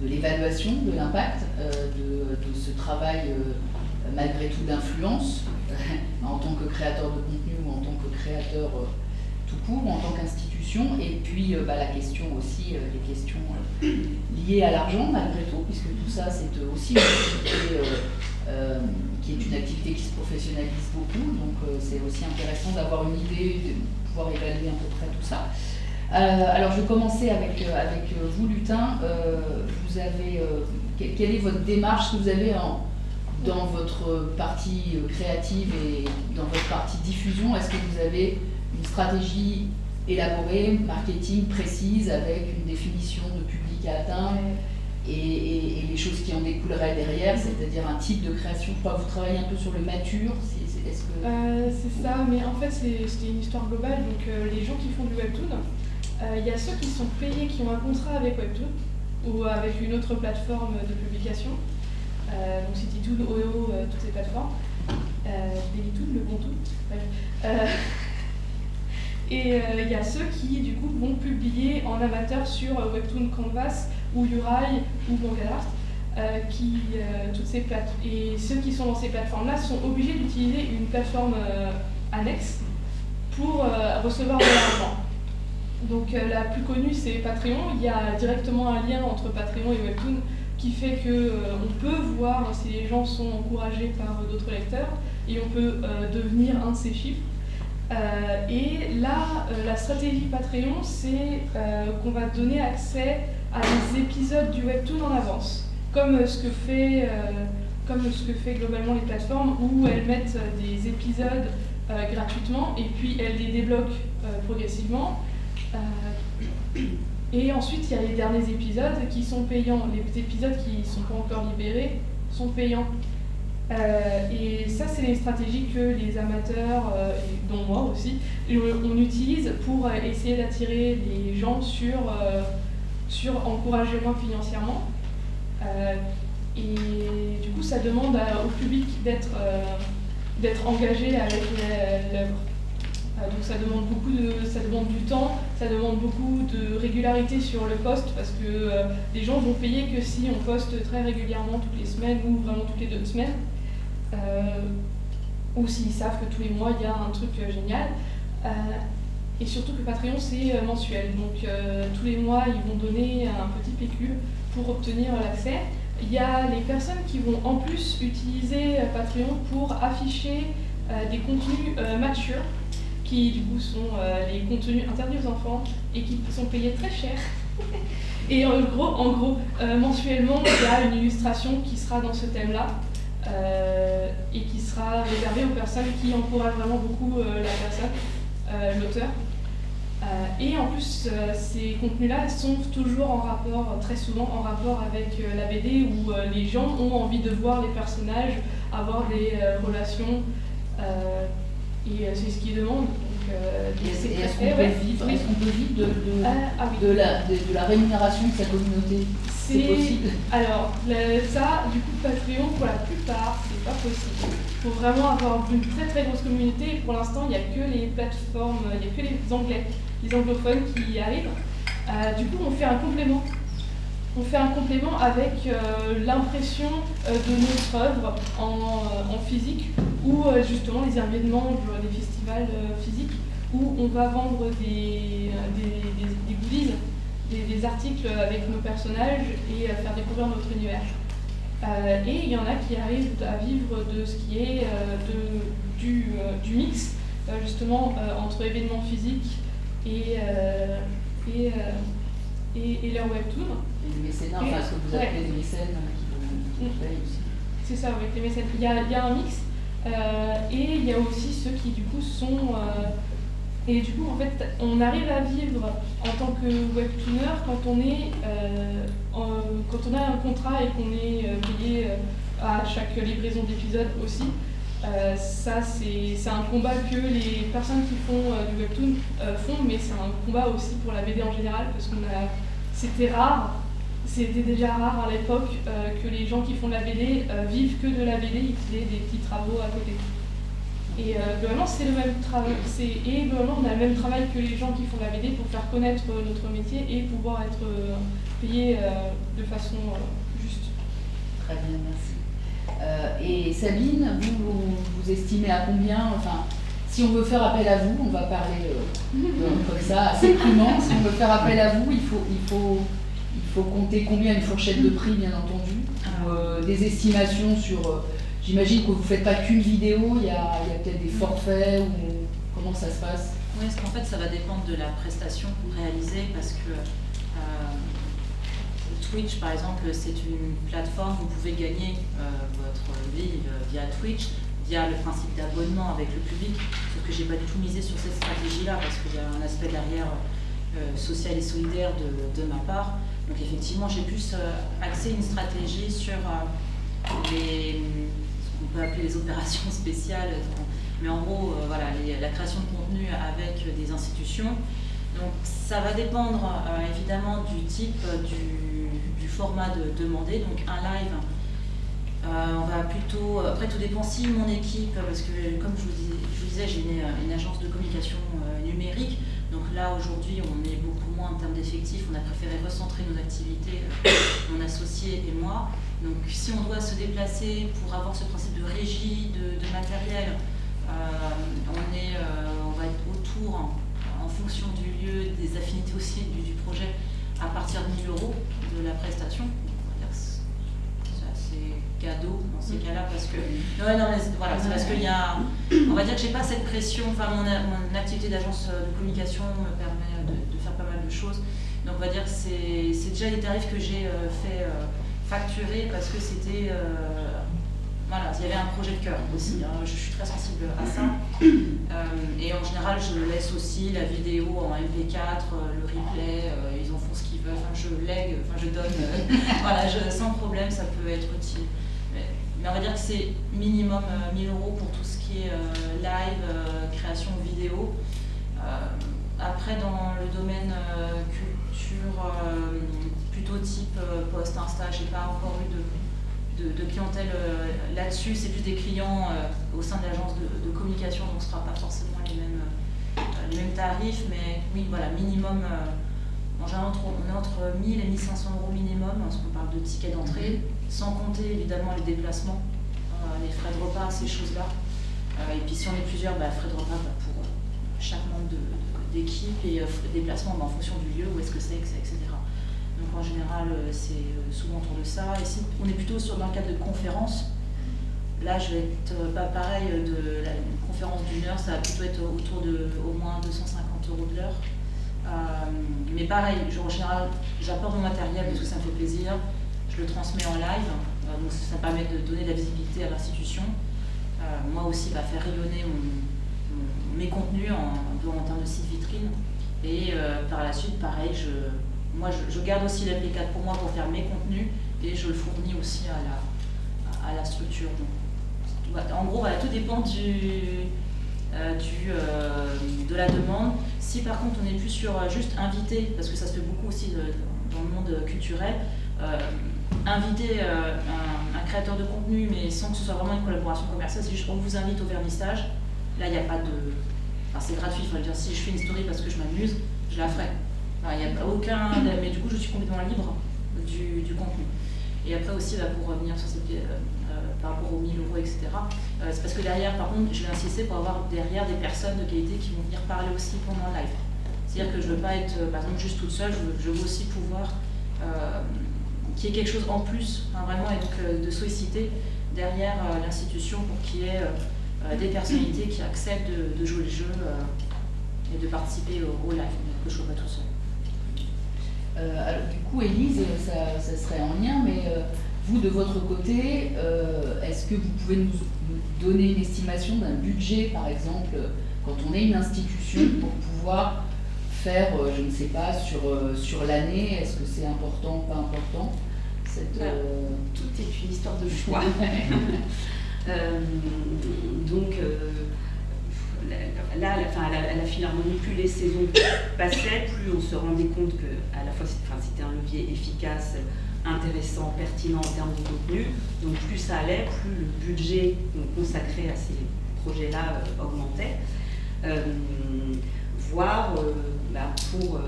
de l'évaluation de l'impact de ce travail malgré tout d'influence en tant que créateur de contenu ou en tant que créateur tout court, ou en tant qu'institution, et puis la question aussi, les questions liées à l'argent malgré tout, puisque tout ça c'est aussi une activité qui est une activité qui se professionnalise beaucoup, donc c'est aussi intéressant d'avoir une idée, de pouvoir évaluer à peu près tout ça. Alors je vais commencer avec vous, Lutin. Vous avez, quelle est votre démarche que vous avez dans votre partie créative et dans votre partie diffusion? Est-ce que vous avez une stratégie élaborée, marketing précise, avec une définition de public à atteindre et les choses qui en découleraient derrière, c'est-à-dire un type de création? Je crois que vous travaillez un peu sur le mature. C'est ça, mais en fait c'était une histoire globale. Donc les gens qui font du webtoon, il y a ceux qui sont payés, qui ont un contrat avec Webtoon ou avec une autre plateforme de publication, donc CityToon, OEO, toutes ces plateformes, Dailytoon, le bon toon, bref. Et il y a ceux qui du coup vont publier en amateur sur Webtoon Canvas ou Urai ou Mangala, toutes ces plateformes. Et ceux qui sont dans ces plateformes-là sont obligés d'utiliser une plateforme annexe pour recevoir de l'argent. Donc la plus connue c'est Patreon. Il y a directement un lien entre Patreon et Webtoon qui fait qu'on peut voir si les gens sont encouragés par d'autres lecteurs et on peut devenir un de ces chiffres. Et là, la stratégie Patreon, c'est qu'on va donner accès à des épisodes du Webtoon en avance, comme ce que fait globalement les plateformes, où elles mettent des épisodes gratuitement et puis elles les débloquent progressivement. Et ensuite, il y a les derniers épisodes qui sont payants. Les épisodes qui ne sont pas encore libérés sont payants. Et ça, c'est les stratégies que les amateurs, dont moi aussi, on utilise pour essayer d'attirer les gens sur encouragement financièrement. Et du coup, ça demande au public d'être engagé avec l'œuvre. Donc ça demande du temps, ça demande beaucoup de régularité sur le post, parce que les gens vont payer que si on poste très régulièrement toutes les semaines ou vraiment toutes les 2 semaines, ou s'ils savent que tous les mois il y a un truc génial. Et surtout que Patreon c'est mensuel, donc tous les mois ils vont donner un petit pécule pour obtenir l'accès. Il y a les personnes qui vont en plus utiliser Patreon pour afficher des contenus matures, qui du coup sont les contenus interdits aux enfants et qui sont payés très cher. Et en gros mensuellement, il y a une illustration qui sera dans ce thème-là et qui sera réservée aux personnes qui encouragent vraiment beaucoup la personne, l'auteur. Et en plus, ces contenus-là sont toujours très souvent en rapport avec la BD, où les gens ont envie de voir les personnages, avoir des relations. Et c'est ce qu'ils demandent. Est-ce qu'on peut vivre de la rémunération de sa communauté? C'est possible? Alors, ça, du coup, Patreon, pour la plupart, c'est pas possible. Il faut vraiment avoir une très très grosse communauté. Et pour l'instant, il n'y a que les plateformes, il n'y a que les anglophones qui y arrivent. Du coup, on fait un complément. On fait un complément avec l'impression de notre œuvre en physique, ou justement les événements, des festivals physiques, où on va vendre des goodies, des articles avec nos personnages et faire découvrir notre univers. Et il y en a qui arrivent à vivre de ce qui est du mix, justement, entre événements physiques et leur webtoon. Et des mécénats, enfin ce que vous appelez des mécènes qui payent aussi. C'est ça, avec les mécènes. Il y a un mix. Et il y a aussi ceux qui du coup sont Et du coup, en fait, on arrive à vivre en tant que webtooneur quand on a un contrat et qu'on est payé à chaque livraison d'épisode aussi. Ça, c'est un combat que les personnes qui font du webtoon font, mais c'est un combat aussi pour la BD en général, parce que c'était déjà rare à l'époque que les gens qui font de la BD vivent que de la BD et qu'ils aient des petits travaux à côté. Et globalement, c'est le même travail. Et globalement, on a le même travail que les gens qui font de la BD pour faire connaître notre métier et pouvoir être payé de façon juste. Très bien, merci. Et Sabine, vous estimez à combien, enfin, si on veut faire appel à vous, on va parler comme ça, assez crûment, si on veut faire appel à vous, il faut compter combien, une fourchette de prix bien entendu, des estimations sur, j'imagine que vous ne faites pas qu'une vidéo, il y a peut-être des forfaits, ou comment ça se passe? Oui, parce qu'en fait ça va dépendre de la prestation réalisée, parce que Twitch, par exemple, c'est une plateforme où vous pouvez gagner votre vie via Twitch, via le principe d'abonnement avec le public. Sauf que j'ai pas du tout misé sur cette stratégie-là, parce qu'il y a un aspect derrière social et solidaire de ma part. Donc effectivement, j'ai plus axé une stratégie sur ce qu'on peut appeler les opérations spéciales. Mais en gros, voilà, la création de contenu avec des institutions. Donc ça va dépendre évidemment du type du format demandé. Donc un live, on va plutôt, après tout dépend si mon équipe, parce que comme je vous disais, j'ai une agence de communication numérique. Donc là aujourd'hui on est beaucoup moins en termes d'effectifs, on a préféré recentrer nos activités, mon associé et moi. Donc si on doit se déplacer pour avoir ce principe de régie, de matériel, on va être autour, en fonction du lieu, des affinités aussi du projet, à partir de 1 000 € de la prestation. C'est assez cadeau dans ces cas-là, parce que voilà, c'est parce qu'il y a, on va dire que j'ai pas cette pression. Enfin, mon activité d'agence de communication me permet de faire pas mal de choses. Donc on va dire que c'est déjà les tarifs que j'ai fait facturer, parce que c'était voilà, il y avait un projet de cœur aussi, hein. Je suis très sensible à ça. Et en général, je laisse aussi la vidéo en MP4, le replay, ils en font ce qu'ils veulent. Enfin, je lègue, je donne, voilà, sans problème, ça peut être utile. Mais on va dire que c'est minimum 1 000 € pour tout ce qui est live, création vidéo. Après, dans le domaine culture, plutôt type post Insta, j'ai pas encore eu de clientèle là-dessus. C'est plus des clients au sein de l'agence de communication, donc ce ne sera pas forcément les mêmes tarifs, mais oui, voilà, minimum, en général on est entre 1 000 et 1 500 € minimum, parce qu'on parle de tickets d'entrée, sans compter évidemment les déplacements, les frais de repas, ces choses-là. Et puis si on est plusieurs, frais de repas pour chaque membre d'équipe, et déplacements en fonction du lieu, où est-ce que c'est, etc. Donc en général, c'est souvent autour de ça. Et si on est plutôt dans le cadre de conférences, là je vais être pas pareil, une conférence d'1 heure, ça va plutôt être autour de au moins 250 € de l'heure. Mais pareil, en général, j'apporte mon matériel parce que ça me fait plaisir, je le transmets en live, donc ça permet de donner de la visibilité à l'institution. Moi aussi, faire rayonner mes contenus en termes de site vitrine. Et par la suite, pareil, je garde aussi l'MP4 pour moi pour faire mes contenus, et je le fournis aussi à la structure. Donc, en gros, tout dépend de la demande. Si par contre on est plus sur juste inviter, parce que ça se fait beaucoup aussi dans le monde culturel, inviter un créateur de contenu, mais sans que ce soit vraiment une collaboration commerciale, c'est juste on vous invite au vernissage. Là, il n'y a pas de... Enfin, c'est gratuit, il faut le dire. Si je fais une story parce que je m'amuse, je la ferai. Il n'y a aucun... Mais du coup, je suis complètement libre du contenu. Et après aussi, pour revenir sur cette... par rapport aux 1 000 €, etc. C'est parce que derrière, par contre, je vais insister pour avoir derrière des personnes de qualité qui vont venir parler aussi pendant le live. C'est-à-dire que je ne veux pas être, par exemple, juste toute seule, je veux aussi pouvoir qu'il y ait quelque chose en plus, vraiment, et donc de solliciter derrière l'institution pour qu'il y ait des personnalités qui acceptent de jouer le jeu et de participer au live, que je ne sois pas tout seul. Alors du coup, Élise, ça serait en lien, mais vous, de votre côté, est-ce que vous pouvez nous donner une estimation d'un budget, par exemple, quand on est une institution pour pouvoir faire, je ne sais pas, sur l'année, est-ce que c'est important ou pas important Tout est une histoire de choix. Donc là, à la Philharmonie, plus les saisons passaient, plus on se rendait compte que à la fois c'était un levier efficace, intéressant, pertinent en termes de contenu. Donc plus ça allait, plus le budget consacré à ces projets-là augmentait. Voire pour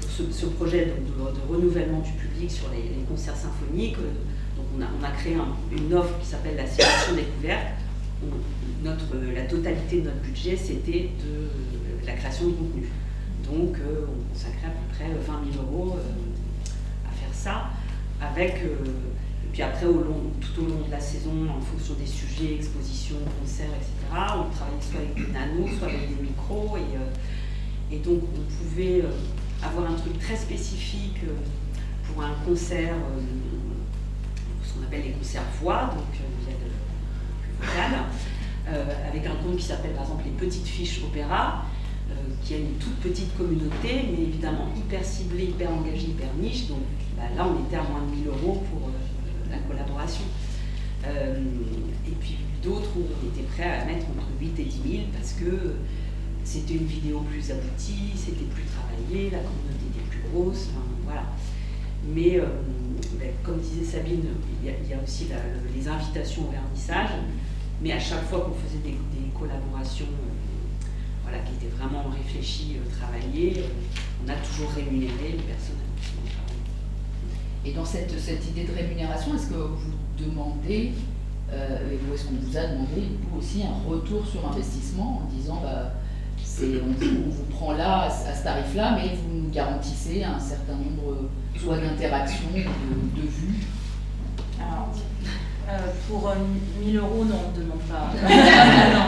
ce projet de renouvellement du public sur les concerts symphoniques, donc on a créé une offre qui s'appelle la sélection découverte. La totalité de notre budget, c'était de la création de contenu. Donc on consacrait à peu près 20 000 € à faire ça, avec, et puis après tout au long de la saison, en fonction des sujets, expositions, concerts, etc., on travaillait soit avec des nanos, soit avec des micros, et donc on pouvait avoir un truc très spécifique pour un concert, ce qu'on appelle les concerts voix, donc il y a le vocal, avec un compte qui s'appelle par exemple les petites fiches opéra, qui a une toute petite communauté, mais évidemment hyper ciblée, hyper engagée, hyper niche. Donc là, on était à moins de 1 000 € pour la collaboration. Et puis d'autres où on était prêt à mettre entre 8 et 10 000 parce que c'était une vidéo plus aboutie, c'était plus travaillé, la communauté était plus grosse, voilà. Mais comme disait Sabine, il y a aussi les invitations au vernissage, mais à chaque fois qu'on faisait des collaborations qui étaient vraiment réfléchies, travaillées, on a toujours rémunéré les personnes qui ont travaillé. Et dans cette idée de rémunération, est-ce que vous demandez, ou est-ce qu'on vous a demandé, vous aussi, un retour sur investissement en disant on vous prend là, à ce tarif-là, mais vous nous garantissez un certain nombre soit d'interactions, de vues? Alors, pour 1 000 €, non, on ne demande pas. non.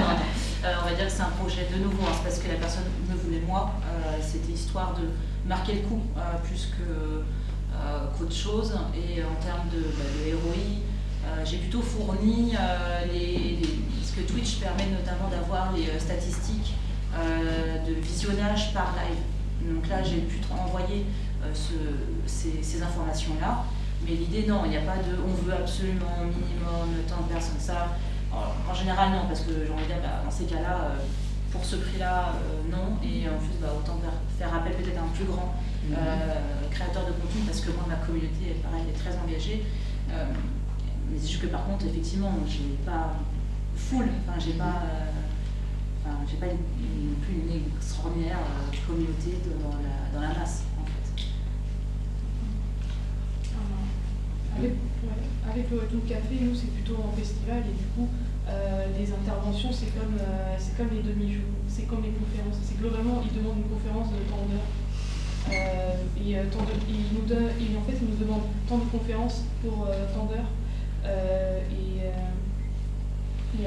On va dire que c'est un projet de nouveau, c'est parce que la personne me voulait moi. C'était histoire de marquer le coup plus qu'autre chose. Et en termes de ROI, j'ai plutôt fourni ce que Twitch permet notamment d'avoir les statistiques de visionnage par live. Donc là, j'ai pu envoyer ces informations-là. Mais l'idée, non, il n'y a pas de on veut absolument au minimum tant de personnes, ça. Alors, en général, non, parce que j'ai envie de dire, dans ces cas-là, pour ce prix-là, non. Et en plus, autant faire appel peut-être à un plus grand créateur de contenu, parce que moi, ma communauté, pareil, est très engagée. Mais c'est juste que par contre, effectivement, j'ai pas full, j'ai pas non plus une extraordinaire communauté dans la masse, en fait. Avec le Webtoon Café, nous c'est plutôt en festival et du coup les interventions c'est comme les demi-jours, c'est comme les conférences. C'est globalement ils demandent une conférence de tant d'heures et ils nous demandent tant de conférences pour tant d'heures et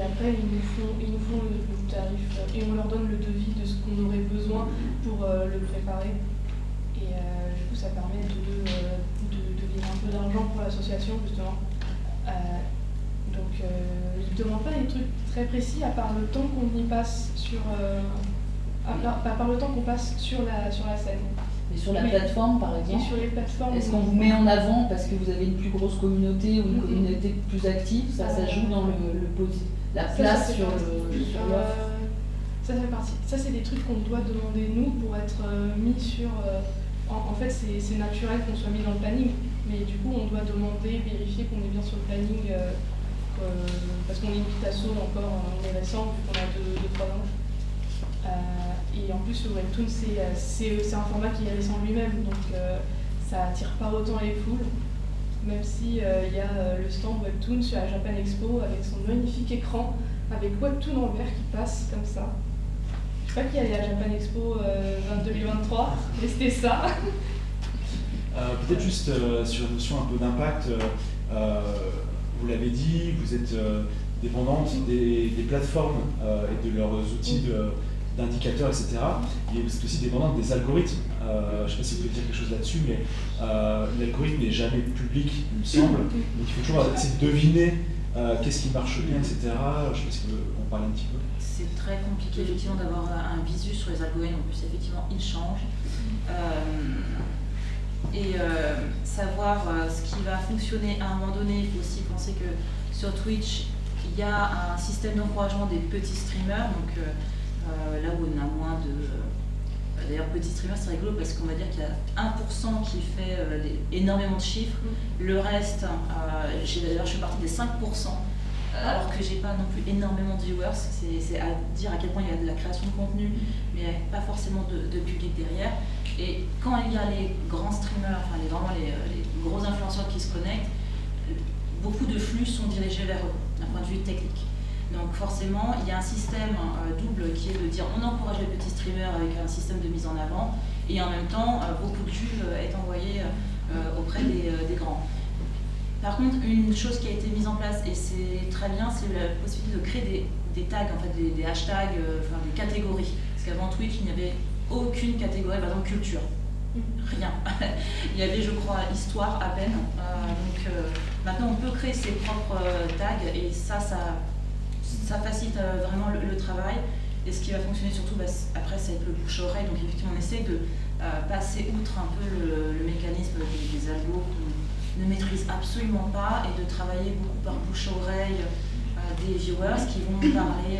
après ils nous font le tarif et on leur donne le devis de ce qu'on aurait besoin pour le préparer et du coup ça permet de gagner un peu d'argent pour l'association justement. Donc ils ne demandent pas des trucs très précis à part le temps qu'on y passe à part le temps qu'on passe sur la scène. Et sur la plateforme par exemple, sur les plateformes, est-ce qu'on vous met en avant parce que vous avez une plus grosse communauté ou une communauté plus active, ça joue dans la place sur l'offre? Ça fait partie. Ça c'est des trucs qu'on doit demander nous pour être mis sur... En fait c'est naturel qu'on soit mis dans le planning, mais du coup on doit demander, vérifier qu'on est bien sur le planning parce qu'on est une petite asso encore, on est récent, vu qu'on a 2-3 ans. Et en plus le Webtoon c'est un format qui est récent lui-même, donc ça attire pas autant les foules, même si il y a le stand Webtoon sur la Japan Expo avec son magnifique écran, avec Webtoon en vert qui passe comme ça. Je sais pas qui allait à la Japan Expo 2023, mais c'était ça. Peut-être juste sur une notion un peu d'impact, vous l'avez dit, vous êtes dépendante des plateformes et de leurs outils d'indicateurs, etc. Et vous êtes aussi dépendante des algorithmes. Je ne sais pas si vous pouvez dire quelque chose là-dessus, mais l'algorithme n'est jamais public, il me semble. Donc il faut toujours essayer de deviner qu'est-ce qui marche bien, etc. Je sais pas si on parle un petit peu. C'est très compliqué effectivement d'avoir un visu sur les algorithmes, en plus effectivement ils changent. Savoir ce qui va fonctionner à un moment donné, il faut aussi penser que sur Twitch, il y a un système d'encouragement des petits streamers, donc là où on a moins de... D'ailleurs, petits streamers, c'est rigolo parce qu'on va dire qu'il y a 1% qui fait énormément de chiffres. Le reste, d'ailleurs, je suis partie des 5%, alors que j'ai pas non plus énormément de viewers. C'est à dire à quel point il y a de la création de contenu, mais il n'y a pas forcément de public derrière. Et quand il y a les grands streamers, enfin les gros influenceurs qui se connectent, beaucoup de flux sont dirigés vers eux, d'un point de vue technique. Donc forcément, il y a un système double qui est de dire on encourage les petits streamers avec un système de mise en avant, et en même temps, beaucoup de vues est envoyé auprès des grands. Par contre, une chose qui a été mise en place, et c'est très bien, c'est la possibilité de créer des tags, en fait, des hashtags, des catégories. Parce qu'avant Twitch, il n'y avait aucune catégorie, par exemple culture. Rien. Il y avait, je crois, histoire à peine. Maintenant, on peut créer ses propres tags, et ça facilite vraiment le travail. Et ce qui va fonctionner surtout, après, c'est avec le bouche-oreille. Donc effectivement, on essaie de passer outre un peu le mécanisme des algos qu'on ne maîtrise absolument pas, et de travailler beaucoup par bouche-oreille des viewers qui vont parler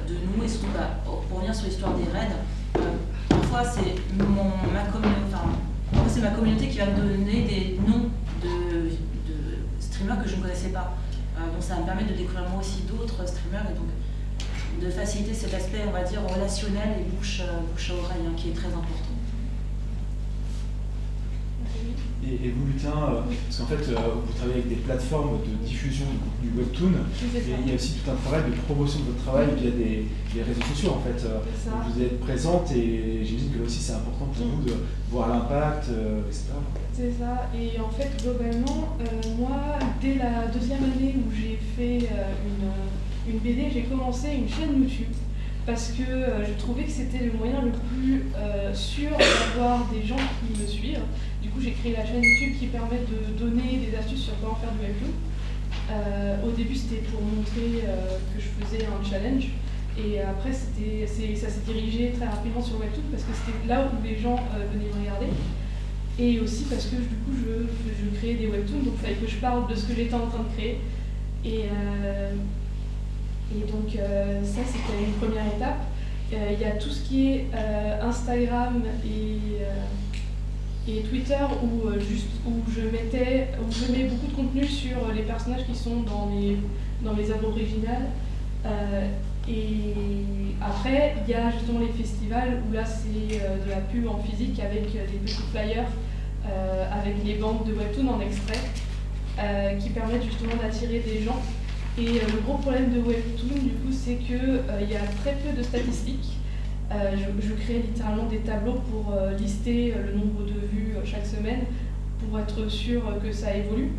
de nous. Et surtout, pour revenir sur l'histoire des raids, parfois c'est ma communauté qui va me donner des noms de streamers que je ne connaissais pas. Donc ça va me permettre de découvrir moi aussi d'autres streamers, et donc de faciliter cet aspect, on va dire, relationnel et bouche à oreille, qui est très important. Et vous, Lutin, parce qu'en fait, vous travaillez avec des plateformes de diffusion de contenu webtoon, et il y a aussi tout un travail de promotion de votre travail via des réseaux sociaux, en fait. Vous êtes présente, et j'imagine que là aussi c'est important pour vous de voir l'impact, etc. C'est ça, et en fait, globalement, moi, dès la deuxième année où j'ai fait une BD, j'ai commencé une chaîne YouTube, parce que je trouvais que c'était le moyen le plus sûr d'avoir des gens qui me suivent. Du coup, j'ai créé la chaîne YouTube qui permet de donner des astuces sur comment faire du webtoon. Au début, c'était pour montrer que je faisais un challenge, et après, ça s'est dirigé très rapidement sur le webtoon, parce que c'était là où les gens venaient me regarder. Et aussi parce que du coup, je créais des webtoons, donc il fallait que je parle de ce que j'étais en train de créer. Et donc ça, c'était une première étape. Il y a tout ce qui est Instagram et Twitter, où je mets beaucoup de contenu sur les personnages qui sont dans mes œuvres originales. Et après, il y a justement les festivals, où là c'est de la pub en physique avec des petits flyers, avec les bandes de webtoon en extrait, qui permettent justement d'attirer des gens. Et le gros problème de webtoon, du coup, c'est qu'il y a très peu de statistiques. Je crée littéralement des tableaux pour lister le nombre de vues chaque semaine, pour être sûr que ça évolue.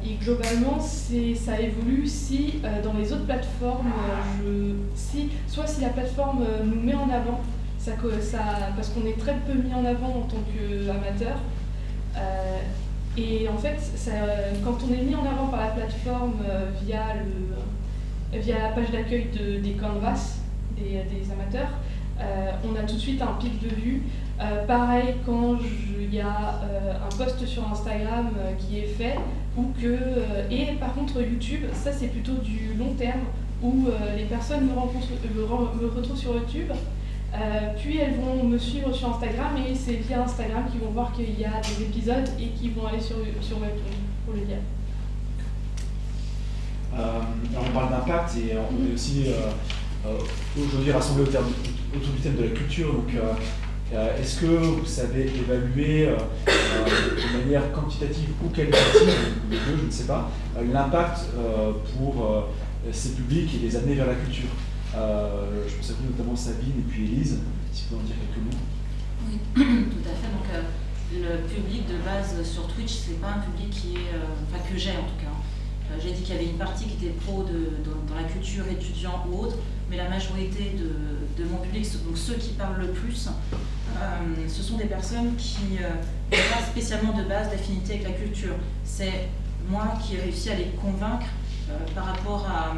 Et globalement, ça évolue si dans les autres plateformes, soit si la plateforme nous met en avant, parce qu'on est très peu mis en avant en tant qu'amateur. Et en fait, quand on est mis en avant par la plateforme via la page d'accueil des canvas, des amateurs, on a tout de suite un pic de vues. Pareil quand il y a un post sur Instagram qui est fait, et par contre YouTube, ça c'est plutôt du long terme, où les personnes me retrouvent sur YouTube, puis elles vont me suivre sur Instagram, et c'est via Instagram qu'ils vont voir qu'il y a des épisodes et qu'ils vont aller sur Webtoon pour le dire. Alors on parle d'impact, et on est aussi aujourd'hui rassemblés autour du thème de la culture. Donc, est-ce que vous savez évaluer de manière quantitative ou qualitative, ou les deux, je ne sais pas, l'impact pour ces publics et les amener vers la culture? Je pense à vous, notamment Sabine et puis Élise, si vous pouvez en dire quelques mots. Oui, tout à fait. Donc, le public de base sur Twitch, c'est pas un public qui est, que j'ai en tout cas. J'ai dit qu'il y avait une partie qui était pro dans la culture, étudiant ou autre, mais la majorité de mon public, donc ceux qui parlent le plus, ce sont des personnes qui n'ont pas spécialement de base d'affinité avec la culture. C'est moi qui ai réussi à les convaincre par rapport à,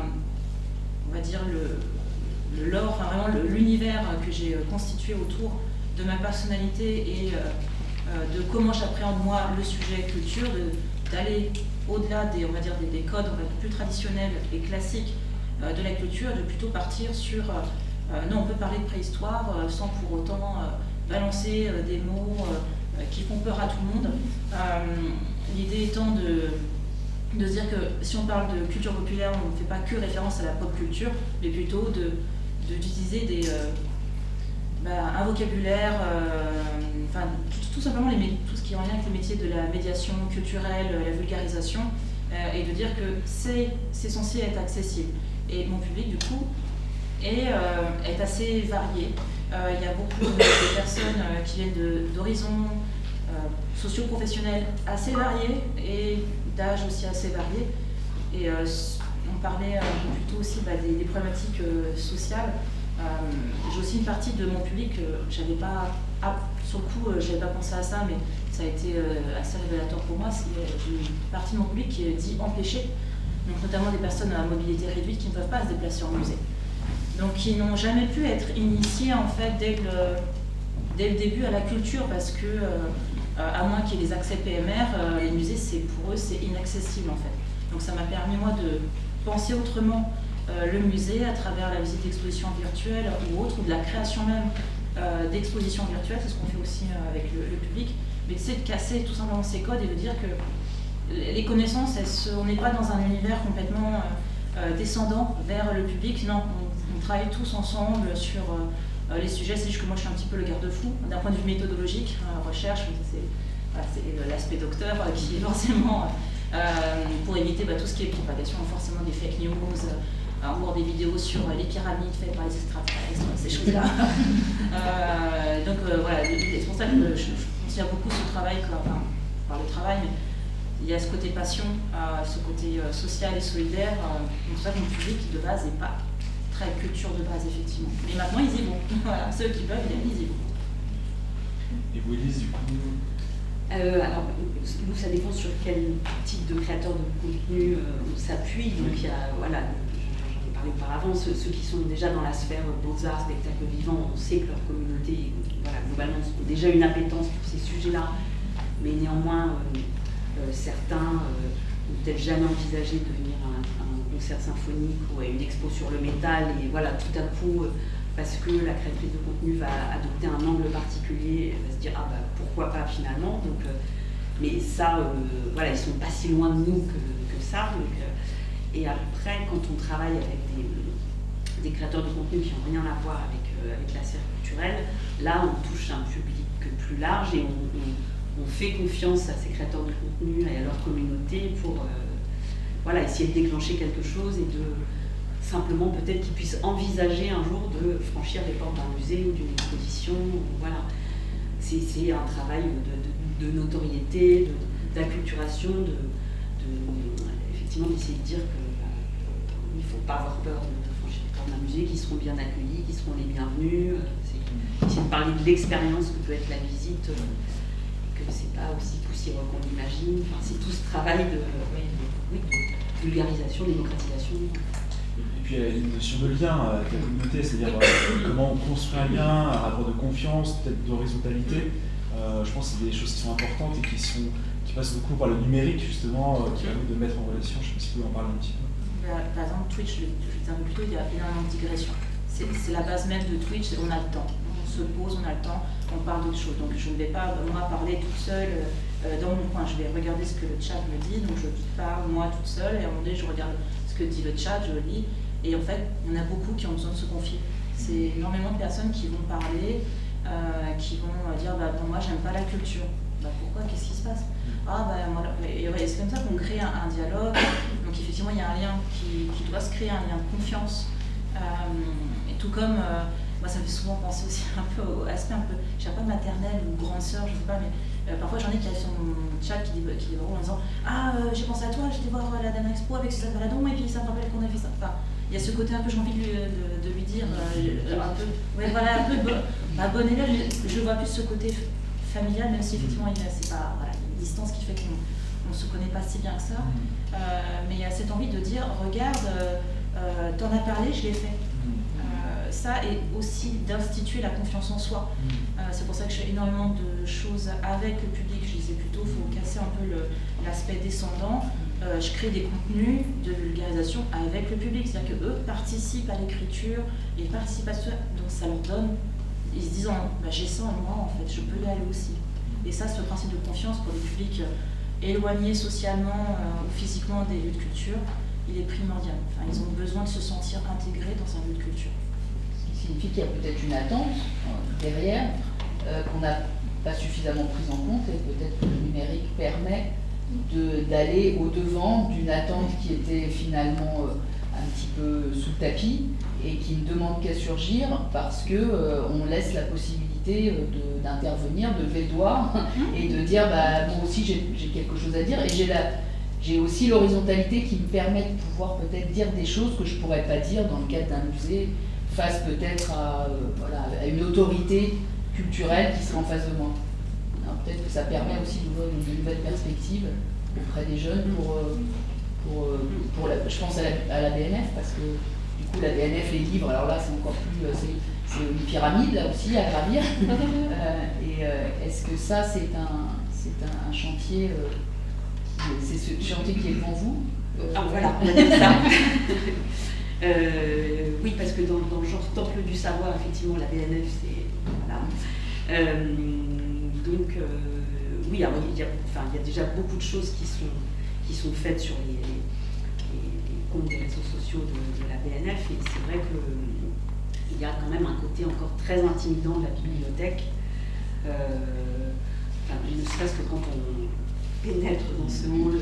on va dire, le lore, enfin vraiment l'univers que j'ai constitué autour de ma personnalité et de comment j'appréhende moi le sujet culture, d'aller au-delà des, on va dire, des codes plus traditionnels et classiques de la culture, de plutôt partir sur non, on peut parler de préhistoire sans pour autant balancer des mots qui font peur à tout le monde. L'idée étant de se dire que si on parle de culture populaire, on ne fait pas que référence à la pop culture, mais plutôt d'utiliser un vocabulaire, enfin tout simplement tout ce qui est en lien avec les métiers de la médiation culturelle, la vulgarisation, et de dire que c'est censé être accessible. Et mon public, du coup, est assez varié. Il y a beaucoup de personnes qui viennent d'horizons socio-professionnels assez variés et d'âge aussi assez variés. Et on parlait plutôt aussi des problématiques sociales. J'ai aussi une partie de mon public, j'avais pas, sur le coup, j'avais pas pensé à ça, mais ça a été assez révélateur pour moi. C'est une partie de mon public qui est dit empêchée, donc notamment des personnes à mobilité réduite qui ne peuvent pas se déplacer en musée. Donc qui n'ont jamais pu être initiées en fait dès le début à la culture, parce que à moins qu'il y ait des accès PMR, les musées pour eux c'est inaccessible en fait. Donc ça m'a permis moi de penser autrement le musée à travers la visite d'expositions virtuelles ou autres, ou de la création même d'expositions virtuelles, c'est ce qu'on fait aussi avec le public, mais c'est de casser tout simplement ces codes et de dire que les connaissances, on n'est pas dans un univers complètement descendant vers le public, non, on travaille tous ensemble sur les sujets. C'est juste que moi je suis un petit peu le garde-fou d'un point de vue méthodologique, recherche, c'est l'aspect docteur qui est forcément pour éviter tout ce qui est propagation, forcément des fake news, ou des vidéos sur les pyramides faites par les extraterrestres, ces choses-là. Donc voilà, c'est pour ça que je considère beaucoup ce travail, par le travail, mais il y a ce côté passion, ce côté social et solidaire. C'est pour ça que mon public de base n'est pas très culture de base, effectivement. Mais maintenant ils y vont. Voilà, ceux qui peuvent, ils y vont. Et vous, Élise, du coup alors, nous, ça dépend sur quel type de créateur de contenu on s'appuie. Donc, il y a, voilà, j'en ai parlé auparavant, ceux qui sont déjà dans la sphère beaux-arts, spectacle vivant, on sait que leur communauté, voilà, globalement, ont déjà une appétence pour ces sujets-là. Mais néanmoins, certains n'ont peut-être jamais envisagé de venir à un concert symphonique ou à une expo sur le métal. Et voilà, tout à coup, parce que la créatrice de contenu va adopter un angle particulier, elle va se dire « Ah bah pourquoi pas finalement ?» Donc, mais ça, voilà, ils sont pas si loin de nous que ça. Donc, et après, quand on travaille avec des créateurs de contenu qui n'ont rien à voir avec la sphère culturelle, là on touche un public plus large et on fait confiance à ces créateurs de contenu et à leur communauté pour voilà, essayer de déclencher quelque chose et de simplement peut-être qu'ils puissent envisager un jour de franchir les portes d'un musée ou d'une exposition. Voilà. C'est un travail de notoriété, d'acculturation, effectivement d'essayer de dire qu'il ne faut pas avoir peur de franchir les portes d'un musée, qu'ils seront bien accueillis, qu'ils seront les bienvenus. C'est essayer de parler de l'expérience que peut être la visite, que c'est pas aussi poussiéreux qu'on l'imagine. Enfin, c'est tout ce travail de vulgarisation, démocratisation. Et puis il y a une notion de lien avec la communauté, c'est-à-dire comment on construit un lien, un rapport de confiance, peut-être d'horizontalité. Je pense que c'est des choses qui sont importantes et qui passent beaucoup par le numérique justement, qui permet de mettre en relation. Je ne sais pas si vous pouvez en parler un petit peu. Par exemple, Twitch, je disais un peu plus tôt, il y a énormément de digression. C'est la base même de Twitch, on a le temps. On se pose, on a le temps, on parle d'autres choses. Donc je ne vais pas, moi, parler toute seule dans mon coin. Je vais regarder ce que le chat me dit, donc je parle moi toute seule, et à un moment donné, je regarde ce que dit le chat, je lis. Et en fait, il y en a beaucoup qui ont besoin de se confier. C'est énormément de personnes qui vont parler, qui vont dire bon, moi j'aime pas la culture. Pourquoi? Qu'est-ce qui se passe? Et c'est comme ça qu'on crée un dialogue. Donc effectivement, il y a un lien qui doit se créer, un lien de confiance. Et tout comme, moi ça me fait souvent penser aussi un peu à l'aspect un peu, je sais pas, maternelle ou grande sœur, je sais pas, mais parfois j'en ai qui arrivent sur mon chat qui débarquent en disant j'ai pensé à toi, j'étais voir la dernière expo avec Suzanne Valadon et puis ça me rappelle qu'on a fait ça. Enfin, il y a ce côté un peu, j'ai envie de lui dire un peu, ouais, voilà, un peu bon élève. Je vois plus ce côté familial, même si effectivement c'est pas, voilà, il y a une distance qui fait qu'on on ne se connaît pas si bien que ça, mais il y a cette envie de dire, regarde, t'en as parlé, je l'ai fait. Ça, et aussi d'instituer la confiance en soi. C'est pour ça que je fais énormément de choses avec le public. Je disais plutôt, il faut casser un peu l'aspect descendant. Je crée des contenus de vulgarisation avec le public, c'est-à-dire qu'eux participent à l'écriture, ils participent à tout ça, donc ça leur donne, ils se disent, j'ai ça en moi en fait, je peux y aller aussi. Et ça, ce principe de confiance pour les publics éloignés socialement ou physiquement des lieux de culture, il est primordial. Enfin, ils ont besoin de se sentir intégrés dans un lieu de culture. Ce qui signifie qu'il y a peut-être une attente derrière qu'on n'a pas suffisamment prise en compte, et peut-être que le numérique permet d'aller au-devant d'une attente qui était finalement un petit peu sous le tapis et qui ne demande qu'à surgir parce qu'on laisse la possibilité d'intervenir, de lever le doigt et de dire moi aussi j'ai quelque chose à dire, et j'ai aussi l'horizontalité qui me permet de pouvoir peut-être dire des choses que je ne pourrais pas dire dans le cadre d'un musée face peut-être à une autorité culturelle qui sera en face de moi. Alors, peut-être que ça permet aussi d'ouvrir une nouvelle perspective auprès des jeunes je pense à la BNF, parce que du coup la BNF, les livres, alors là c'est encore plus, c'est une pyramide là aussi à gravir. Est-ce que ça c'est un chantier, c'est ce chantier qui est devant vous? Voilà, on va dire ça. Oui, parce que dans le genre temple du savoir, effectivement, la BNF, c'est... Voilà. Oui, alors, il y a déjà beaucoup de choses qui sont faites sur les comptes des réseaux sociaux de la BNF, et c'est vrai qu'il y a quand même un côté encore très intimidant de la bibliothèque. Ne serait-ce que quand on pénètre dans ce hall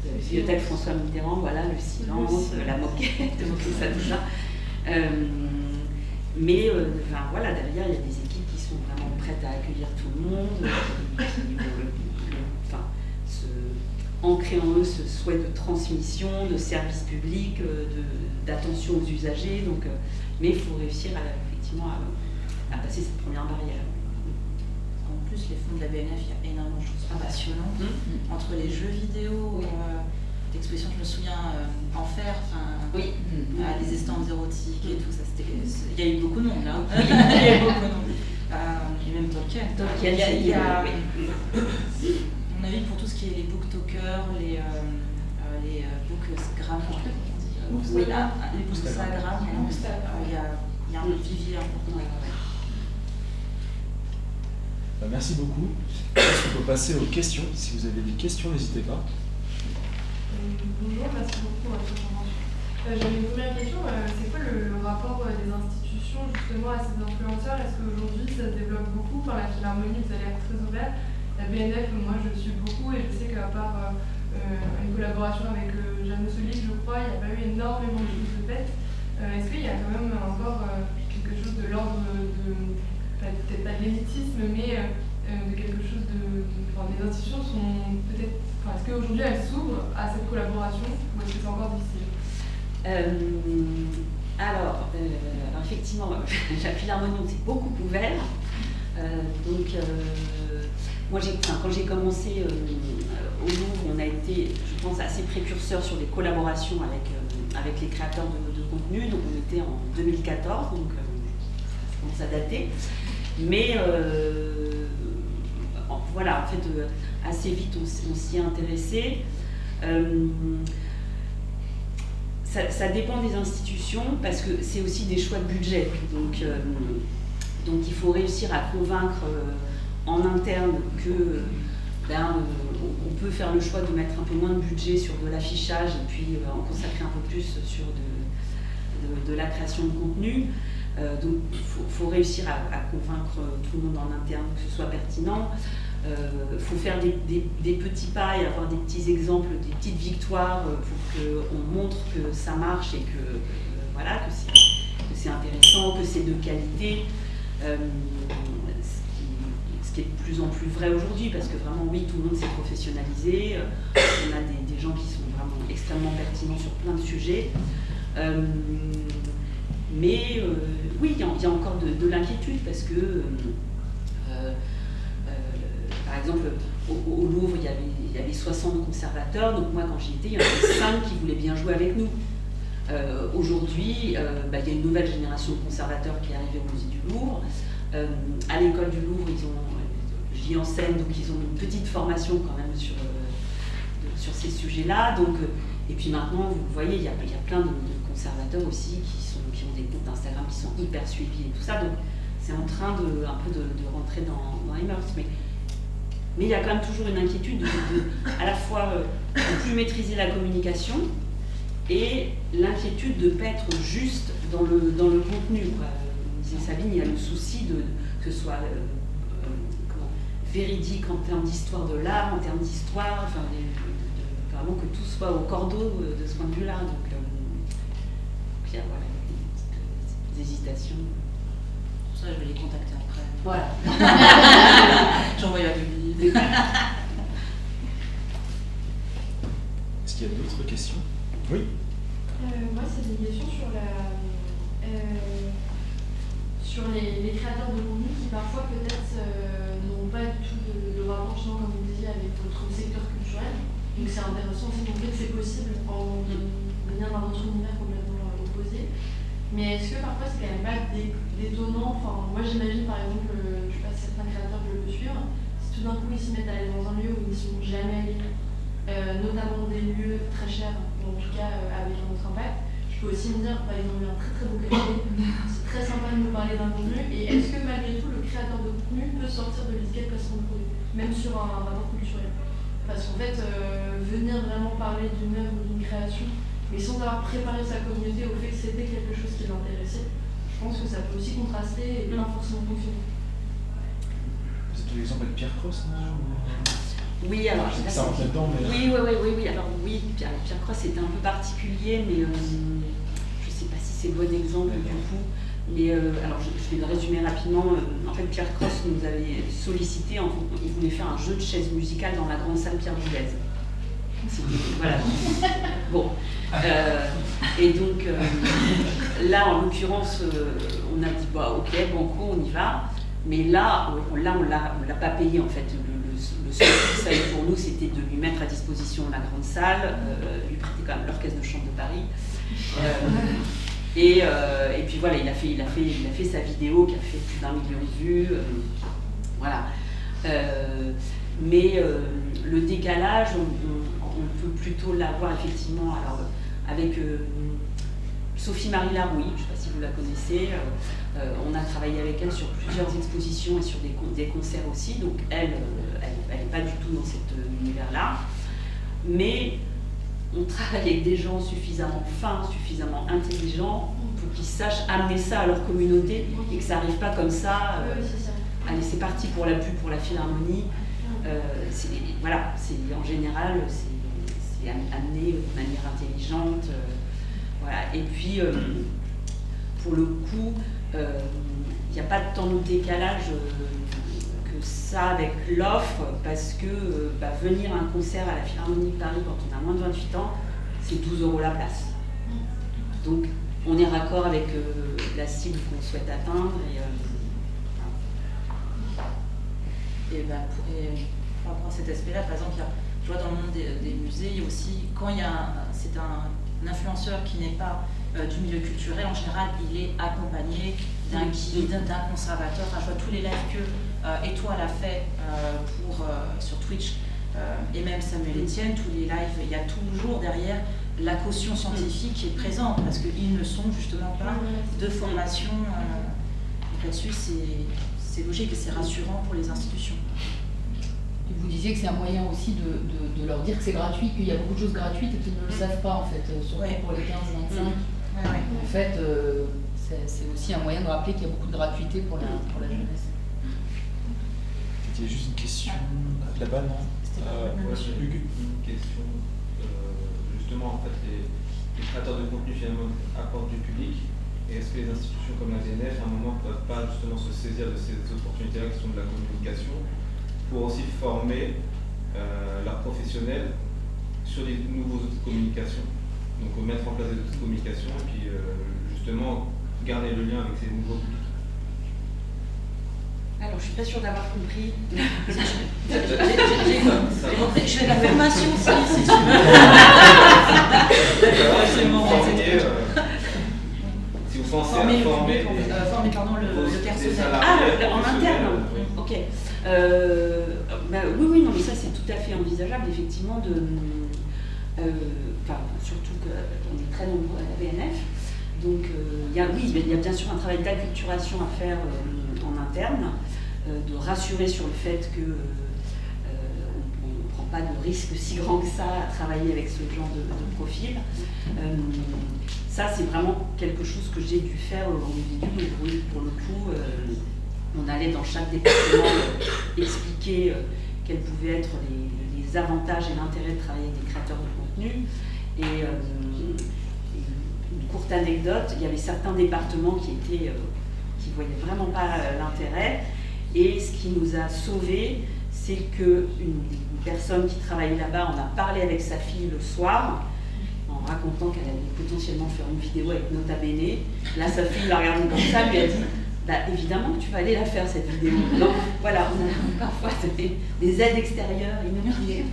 de la bibliothèque François Mitterrand, voilà, le silence, la moquette, tout ça. Mais voilà, derrière, il y a des équipes qui sont vraiment prêtes à accueillir tout le monde, ancrer en eux ce souhait de transmission, de service public, d'attention aux usagers. Donc, mais il faut réussir effectivement à passer cette première barrière. En plus, les fonds de la BNF, il y a énormément de choses passionnantes. Entre les jeux vidéo, d'exposition, je me souviens, Enfer, les estampes érotiques et tout ça, il y a eu beaucoup de monde là. Il y a eu beaucoup de monde. Et même Tolkien. Il y a mon avis, pour tout ce qui est les booktokers, les bookstagram, les bookstagram, il y a un vivier important. Merci beaucoup. Je pense qu'on peut passer aux questions. Si vous avez des questions, n'hésitez pas. Bonjour, merci beaucoup pour votre intervention. J'avais une première question. C'est quoi le rapport des institutions justement à ces influenceurs? Est-ce qu'aujourd'hui ça se développe beaucoup? Par la Philharmonie, vous avez l'air très ouvert. La BNF, moi je le suis beaucoup, et je sais qu'à part une collaboration avec Jeanne Solic, je crois, il n'y a pas eu énormément de choses de faites. Est-ce qu'il y a quand même encore quelque chose de l'ordre peut-être pas de l'élitisme, mais de quelque chose les institutions sont peut-être... est-ce qu'aujourd'hui elles s'ouvrent à cette collaboration, ou est-ce que c'est encore difficile? Alors, effectivement, la Philharmonie s'est beaucoup ouvert. Moi, quand j'ai commencé au Louvre, on a été, je pense, assez précurseurs sur les collaborations avec les créateurs de contenu. Donc, on était en 2014, donc ça commence à dater. Mais voilà, en fait, assez vite, on s'y est intéressé. Ça dépend des institutions, parce que c'est aussi des choix de budget. Donc il faut réussir à convaincre en interne que on peut faire le choix de mettre un peu moins de budget sur de l'affichage et puis en consacrer un peu plus sur de la création de contenu. Donc il faut réussir à convaincre tout le monde en interne que ce soit pertinent. Il faut faire des petits pas et avoir des petits exemples, des petites victoires pour qu'on montre que ça marche et que c'est intéressant, que c'est de qualité. Ce qui est de plus en plus vrai aujourd'hui, parce que vraiment, oui, tout le monde s'est professionnalisé. On a des gens qui sont vraiment extrêmement pertinents sur plein de sujets. Mais oui, il y a encore de l'inquiétude, parce que, par exemple, au Louvre, il y avait 60 conservateurs, donc moi quand j'y étais, il y en avait 5 qui voulaient bien jouer avec nous. Aujourd'hui, il y a une nouvelle génération de conservateurs qui est arrivée au musée du Louvre. À l'école du Louvre, j'y enseigne, donc ils ont une petite formation quand même sur ces sujets-là. Donc, et puis maintenant, vous voyez, il y a plein de conservateurs aussi qui ont des comptes Instagram qui sont hyper suivis et tout ça. Donc c'est en train de rentrer dans les mœurs. Mais il y a quand même toujours une inquiétude à la fois de plus maîtriser la communication et l'inquiétude de ne pas être juste dans le contenu, quoi. Disait Sabine, il y a le souci que ce soit véridique en termes d'histoire de l'art, en termes d'histoire, enfin, vraiment que tout soit au cordeau de ce point de vue-là. Donc il y a voilà, des hésitations. Pour ça, je vais les contacter après. Voilà. J'envoie la publicité. Est-ce qu'il y a d'autres questions? Oui. Moi, c'est une question sur les créateurs de contenu qui parfois peut-être n'ont pas du tout de rapport, comme vous disiez, avec votre secteur culturel. Donc c'est intéressant aussi de montrer que c'est possible en venir d'un autre univers complètement opposé. Mais est-ce que parfois c'est quand même pas détonnant? Enfin, moi j'imagine par exemple, je sais pas, certains créateurs que je peux suivre, si tout d'un coup ils se mettent à aller dans un lieu où ils ne sont jamais allés, notamment des lieux très chers, ou en tout cas avec un autre impact, je peux aussi me dire, par exemple, un très très beau café, c'est très sympa de nous parler d'un contenu, et est-ce que malgré tout le créateur de contenu peut sortir de l'étiquette placement de produit, même sur un rapport culturel? Parce qu'en fait, venir vraiment parler d'une œuvre ou d'une création, mais sans avoir préparé sa communauté au fait que c'était quelque chose qui l'intéressait, je pense que ça peut aussi contraster et pas forcément fonctionner. C'est tout l'exemple avec Pierre Cross, non? Oui, alors je sais que ça rentre là-dedans, mais... Oui. Alors oui, Pierre Cross c'était un peu particulier, mais je sais pas si c'est le bon exemple du coup. Mais alors je vais le résumer rapidement. En fait, Pierre Cross nous avait sollicité, il voulait faire un jeu de chaises musicales dans la grande salle Pierre Boulez. Voilà. Bon. Et donc là, en l'occurrence, on a dit bah ok, banco, on y va. Mais là, on l'a pas payé en fait. Le seul truc ça pour nous, c'était de lui mettre à disposition la grande salle, lui prêter quand même l'orchestre de chambre de Paris. Et puis voilà, il a fait sa vidéo qui a fait plus d'1 million de vues. Voilà. Mais le décalage, on peut plutôt l'avoir effectivement alors, avec Sophie-Marie Larouille, je ne sais pas si vous la connaissez. On a travaillé avec elle sur plusieurs expositions et sur des concerts aussi. Donc elle n'est pas du tout dans cet univers-là. Mais on travaille avec des gens suffisamment fins, suffisamment intelligents pour qu'ils sachent amener ça à leur communauté et que ça n'arrive pas comme ça. Allez, c'est parti pour la pub, pour la Philharmonie. Voilà, en général, c'est amené de manière intelligente. Voilà. Et puis, pour le coup, il n'y a pas tant de décalage que ça avec l'offre, parce que venir à un concert à la Philharmonie de Paris quand on a moins de 28 ans, c'est 12 € la place. Donc, on est raccord avec la cible qu'on souhaite atteindre. Et par rapport à cet aspect-là, par exemple, je vois dans le monde des musées, il y a aussi, quand c'est un influenceur qui n'est pas du milieu culturel, en général, il est accompagné d'un guide, d'un conservateur. Enfin, je vois tous les lives que Étoile a fait sur Twitch, et même Samuel Etienne, tous les lives, il y a toujours derrière la caution scientifique qui est présente, parce qu'ils ne sont justement pas de formation. Donc là-dessus, c'est logique et c'est rassurant pour les institutions. Et vous disiez que c'est un moyen aussi de leur dire que c'est gratuit, qu'il y a beaucoup de choses gratuites et qu'ils ne le savent pas en fait, surtout pour les 15-25. En fait, c'est aussi un moyen de rappeler qu'il y a beaucoup de gratuité pour la jeunesse. Il y a juste une question là-bas, non? Hugues. Une question. Justement, en fait, les créateurs de contenu finalement apportent du public. Et est-ce que les institutions comme la BNF, à un moment, ne peuvent pas justement se saisir de ces opportunités-là qui sont de la communication pour aussi former leurs professionnels sur des nouveaux outils de communication? Donc mettre en place des outils de communication et puis justement garder le lien avec ces nouveaux publics. alors je suis pas sûre d'avoir compris. J'ai compris, je fais de la formation aussi, si tu veux. C'est bon, si vous pensez former à le former public, former pardon, le personnel. Ah, en interne. Ok. Oui, non, mais ça c'est tout à fait envisageable, effectivement, surtout qu'on est très nombreux à la BNF. Donc, il y a bien sûr un travail d'acculturation à faire en interne, de rassurer sur le fait que on ne prend pas de risque si grand que ça à travailler avec ce genre de profil. Ça, c'est vraiment quelque chose que j'ai dû faire au début. Donc, oui, pour le coup, on allait dans chaque département expliquer quels pouvaient être les avantages et l'intérêt de travailler avec des créateurs de contenu. Et une courte anecdote, il y avait certains départements qui voyaient vraiment pas l'intérêt. Et ce qui nous a sauvés, c'est qu'une personne qui travaillait là-bas en a parlé avec sa fille le soir, en racontant qu'elle allait potentiellement faire une vidéo avec Nota Bene. Là, sa fille l'a regardé comme ça, lui a dit évidemment que tu vas aller la faire cette vidéo. Donc voilà, on a parfois des aides extérieures inutiles.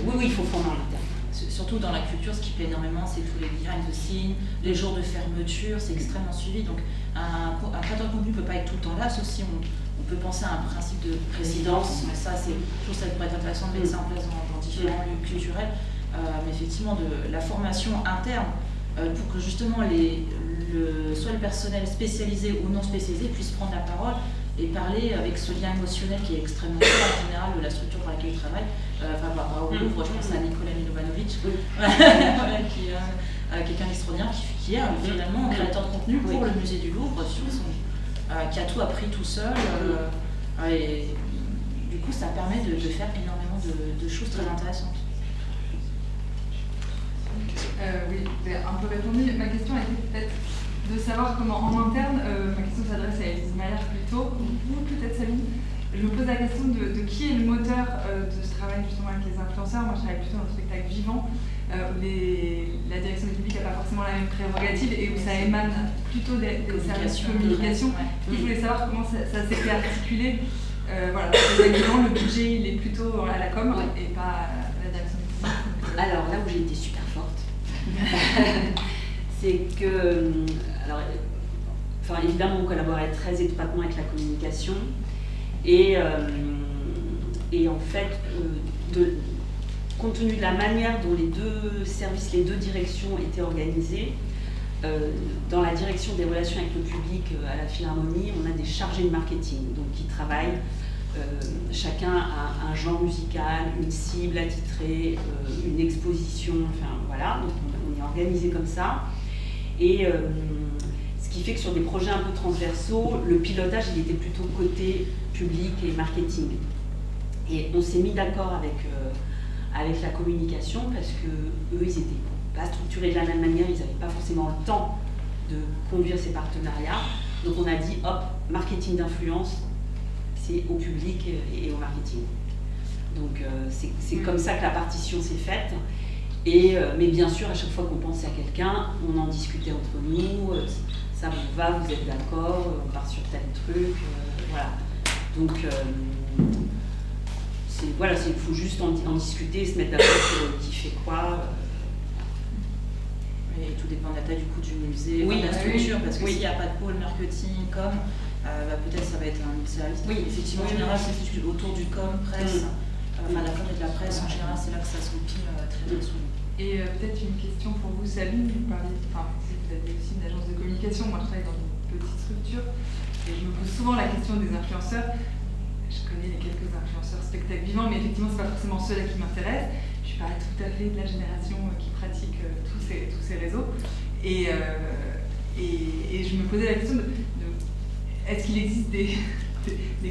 Oui, il faut former en interne. Surtout dans la culture, ce qui plaît énormément, c'est tous les behind the scenes, les jours de fermeture, c'est extrêmement suivi. Donc un créateur de contenu ne peut pas être tout le temps là, sauf si on peut penser à un principe de présidence. Mais ça, je trouve que ça pourrait être intéressant de mettre ça en place dans différents lieux culturels. Mais effectivement, de la formation interne, pour que justement soit le personnel spécialisé ou non spécialisé puisse prendre la parole et parler avec ce lien émotionnel qui est extrêmement fort en général de la structure pour laquelle il travaille. Par rapport au Louvre, je pense à Nicolas Milovanovic, qui est quelqu'un d'extraordinaire, qui est finalement un créateur de contenu pour le musée du Louvre, qui a tout appris tout seul. Et du coup, ça permet de faire énormément de choses très intéressantes. Oui, vous avez un peu répondu. Ma question était peut-être de savoir comment en interne, ma question s'adresse à Élise Maillard plutôt, ou peut-être Sabine. Je me pose la question de qui est le moteur de ce travail justement avec les influenceurs. Moi je travaille plutôt dans le spectacle vivant, où la direction du public n'a pas forcément la même prérogative et où ça émane plutôt des services de communication. Je voulais savoir comment ça s'était articulé. Voilà, le budget il est plutôt à la com et pas à la direction du public. Alors là où j'ai été super forte, c'est que, évidemment, on collaborait très étroitement avec la communication et en fait, compte tenu de la manière dont les deux services, les deux directions étaient organisées, dans la direction des relations avec le public à la Philharmonie, on a des chargés de marketing, donc qui travaillent chacun a un genre musical, une cible attitrée, une exposition, donc on est organisé comme ça. Et ce qui fait que sur des projets un peu transversaux, le pilotage il était plutôt côté public et marketing. Et on s'est mis d'accord avec la communication parce que eux ils n'étaient pas structurés de la même manière, ils n'avaient pas forcément le temps de conduire ces partenariats. Donc on a dit hop, marketing d'influence, c'est au public et au marketing. Donc c'est comme ça que la partition s'est faite. Mais bien sûr, à chaque fois qu'on pensait à quelqu'un, on en discutait entre nous, ça vous va, vous êtes d'accord, on part sur tel truc, voilà. Donc il faut juste en discuter, se mettre d'accord sur qui fait quoi. Et tout dépend de la taille du coup du musée, de la structure, parce que s'il n'y a pas de pôle marketing, peut-être ça va être un service. Oui, effectivement, en général, c'est autour du presse, la com et de la presse, en général, c'est là que ça se goupille très souvent. Et peut-être une question pour vous, Sabine, vous êtes aussi une agence de communication, moi je travaille dans une petite structure, et je me pose souvent la question des influenceurs. Je connais les quelques influenceurs spectacle vivant, mais effectivement, c'est pas forcément ceux-là qui m'intéressent. Je suis pas tout à fait de la génération qui pratique tous ces réseaux. Et je me posais la question de est-ce qu'il existe des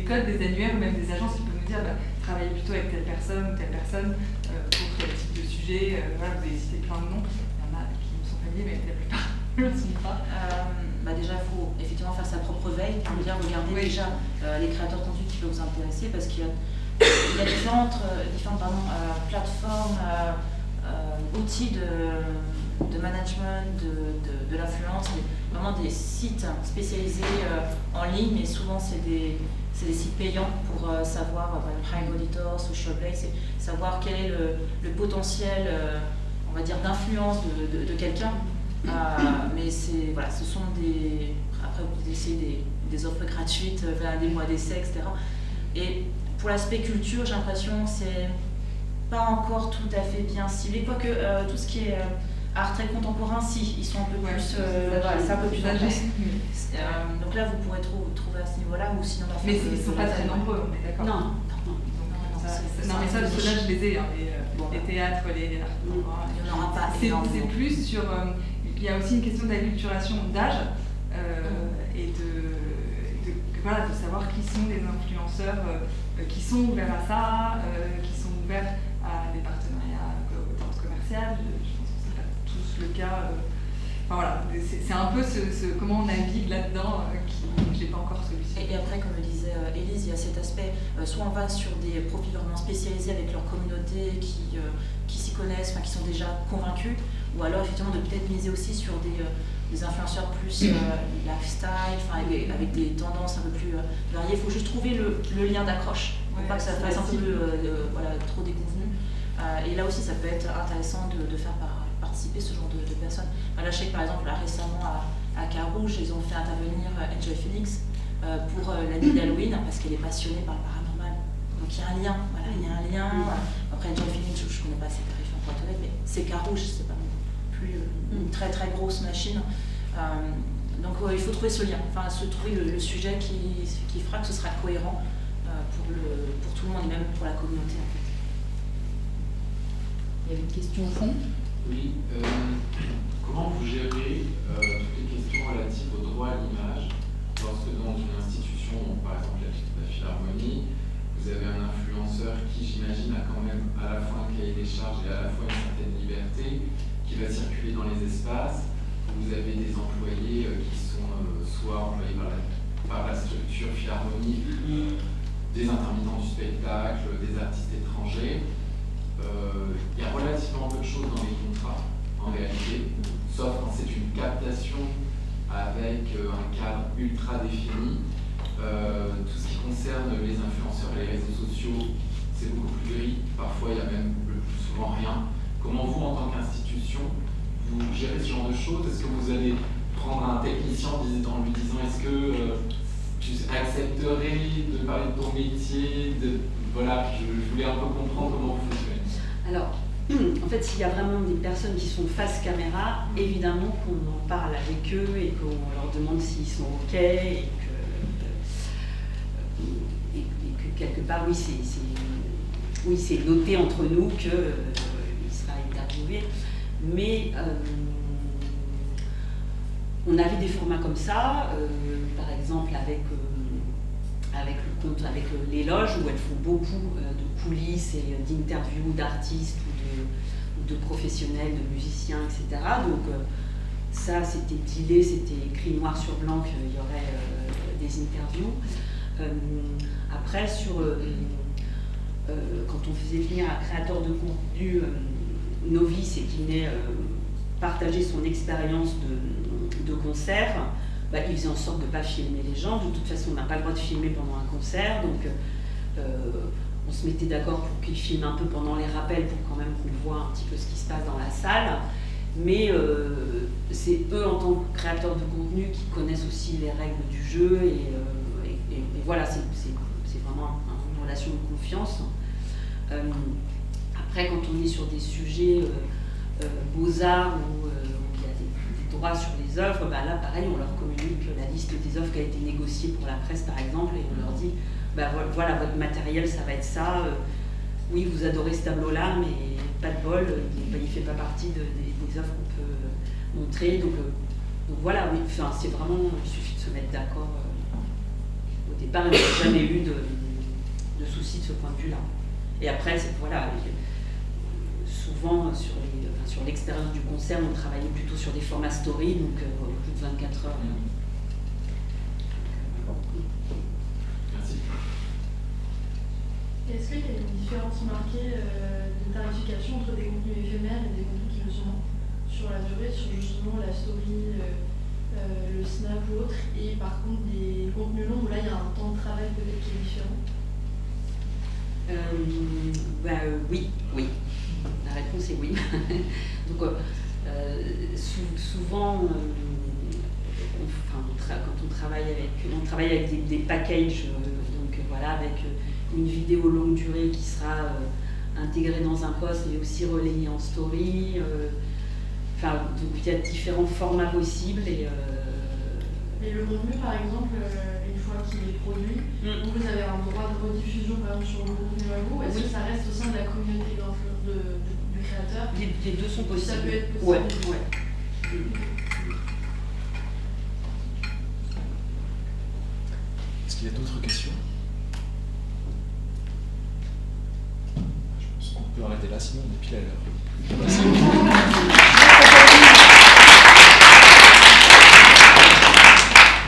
codes, des annuaires, ou même des agences qui peuvent nous dire travaillez plutôt avec telle personne ou telle personne pour tel type de sujet. Vous avez cité plein de noms. Il y en a qui me sont familiers, mais la plupart ne le sont pas. Déjà, il faut effectivement faire sa propre veille, bien regarder déjà les créateurs de contenu qui peuvent vous intéresser, parce qu'il y a différentes plateformes, outils de management, de l'influence, vraiment des sites spécialisés en ligne, mais souvent c'est des sites payants pour savoir, par exemple HighAuditor, Social Blade, c'est savoir quel est le potentiel, on va dire, d'influence de quelqu'un. Mais voilà, ce sont des... Après, vous pouvez essayer des offres gratuites, des mois d'essai, etc. Et pour l'aspect culture, j'ai l'impression que c'est pas encore tout à fait bien ciblé, quoique tout ce qui est art très contemporain, si, ils sont un peu plus... c'est un peu plus adressé. Donc là, vous pourrez trouver à ce niveau-là, ou sinon... Mais ils ne sont pas très nombreux, on est d'accord. Non. Non, mais ça, parce que là, je les ai, hein, les théâtres, les arts contemporains. Il n'y en aura pas. C'est plus sur... il y a aussi une question d'acculturation d'âge et voilà, de savoir qui sont les influenceurs qui sont ouverts à ça, qui sont ouverts à des partenariats commerciales. Je pense que c'est pas tous le cas. Enfin voilà, c'est un peu comment on navigue là-dedans que je n'ai pas encore solutionné. Et après, comme le disait Élise, il y a cet aspect, soit on va sur des profils vraiment spécialisés avec leur communauté qui s'y connaissent, qui sont déjà convaincus, ou alors effectivement de peut-être miser aussi sur des influenceurs plus lifestyle, avec des tendances un peu plus variées. Il faut juste trouver le lien d'accroche, pour pas que ça fasse un peu trop déconvenu. Et là aussi, ça peut être intéressant de faire participer ce genre de personnes. Là, je sais que par exemple, récemment à Carouge, ils ont fait intervenir Enjoy Phoenix pour la nuit d'Halloween, parce qu'elle est passionnée par le paranormal. Donc il y a un lien, il y a un lien. Après Enjoy Phoenix, je ne connais pas ses tarifs en pointe, mais c'est Carouge, c'est pas plus une très très grosse machine. Donc il faut trouver ce lien, se trouver le sujet qui fera que ce sera cohérent pour tout le monde, et même pour la communauté en fait. Il y avait une question au fond. Oui, comment vous gérez toutes les questions relatives au droit à l'image lorsque dans une institution, par exemple la Philharmonie, vous avez un influenceur qui, j'imagine, a quand même à la fois un cahier des charges et à la fois une certaine liberté, qui va circuler dans les espaces. Vous avez des employés qui sont soit employés par la structure Philharmonie, des intermittents du spectacle, des artistes étrangers. Il y a relativement peu de choses dans les contrats, en réalité, sauf quand c'est une captation avec un cadre ultra défini. Tout ce qui concerne les influenceurs et les réseaux sociaux, c'est beaucoup plus gris. Parfois, il n'y a même le plus souvent rien. Comment vous, en tant qu'institution, vous gérez ce genre de choses? Est-ce que vous allez prendre un technicien en lui disant est-ce que tu accepterais de parler de ton métier Voilà, je voulais un peu comprendre comment vous fonctionnez. Alors, en fait, s'il y a vraiment des personnes qui sont face caméra, évidemment qu'on en parle avec eux et qu'on leur demande s'ils sont OK et que quelque part, oui, c'est noté entre nous qu'il sera interviewé. Mais on avait des formats comme ça, par exemple avec les loges où elles font beaucoup de coulisses et d'interviews d'artistes ou de professionnels, de musiciens, etc. Donc ça, c'était dealé, c'était écrit noir sur blanc qu'il y aurait des interviews. Après, quand on faisait venir un créateur de contenu novice et qui venait partager son expérience de concert, il faisait en sorte de ne pas filmer les gens. De toute façon, on n'a pas le droit de filmer pendant un concert, donc on se mettait d'accord pour qu'ils filment un peu pendant les rappels pour quand même qu'on voit un petit peu ce qui se passe dans la salle. Mais c'est eux, en tant que créateurs de contenu, qui connaissent aussi les règles du jeu et voilà, c'est vraiment une relation de confiance. Après, quand on est sur des sujets beaux-arts où il y a des droits sur les œuvres, là, pareil, on leur communique la liste des œuvres qui a été négociée pour la presse, par exemple, et on leur dit, voilà, votre matériel, ça va être ça. Oui, vous adorez ce tableau-là, mais pas de bol, il ne fait pas partie des œuvres qu'on peut montrer. Donc voilà, oui, c'est vraiment, il suffit de se mettre d'accord. Au départ, il n'y a jamais eu de soucis de ce point de vue-là. Et après, voilà, souvent sur l'expérience du concert, on travaillait plutôt sur des formats story, donc plus de 24 heures. Merci. Est-ce qu'il y a une différence marquée de tarification entre des contenus éphémères et des contenus qui le sont sur la durée, sur justement la story, le snap ou autre, et par contre des contenus longs où là il y a un temps de travail peut-être qui est différent? Oui. La réponse est oui. Donc, souvent, quand on travaille avec des packages, donc voilà, avec une vidéo longue durée qui sera intégrée dans un post mais aussi relayée en story. Donc il y a différents formats possibles. Et le contenu, par exemple, une fois qu'il est produit, vous avez un droit de rediffusion par exemple sur le contenu à vous, est-ce que ça reste au sein de la communauté du créateur? Les deux sont possibles. Ça peut être possible. Ouais. Est-ce qu'il y a d'autres questions? Je pense qu'on peut arrêter là, sinon on est pile à l'heure. Merci.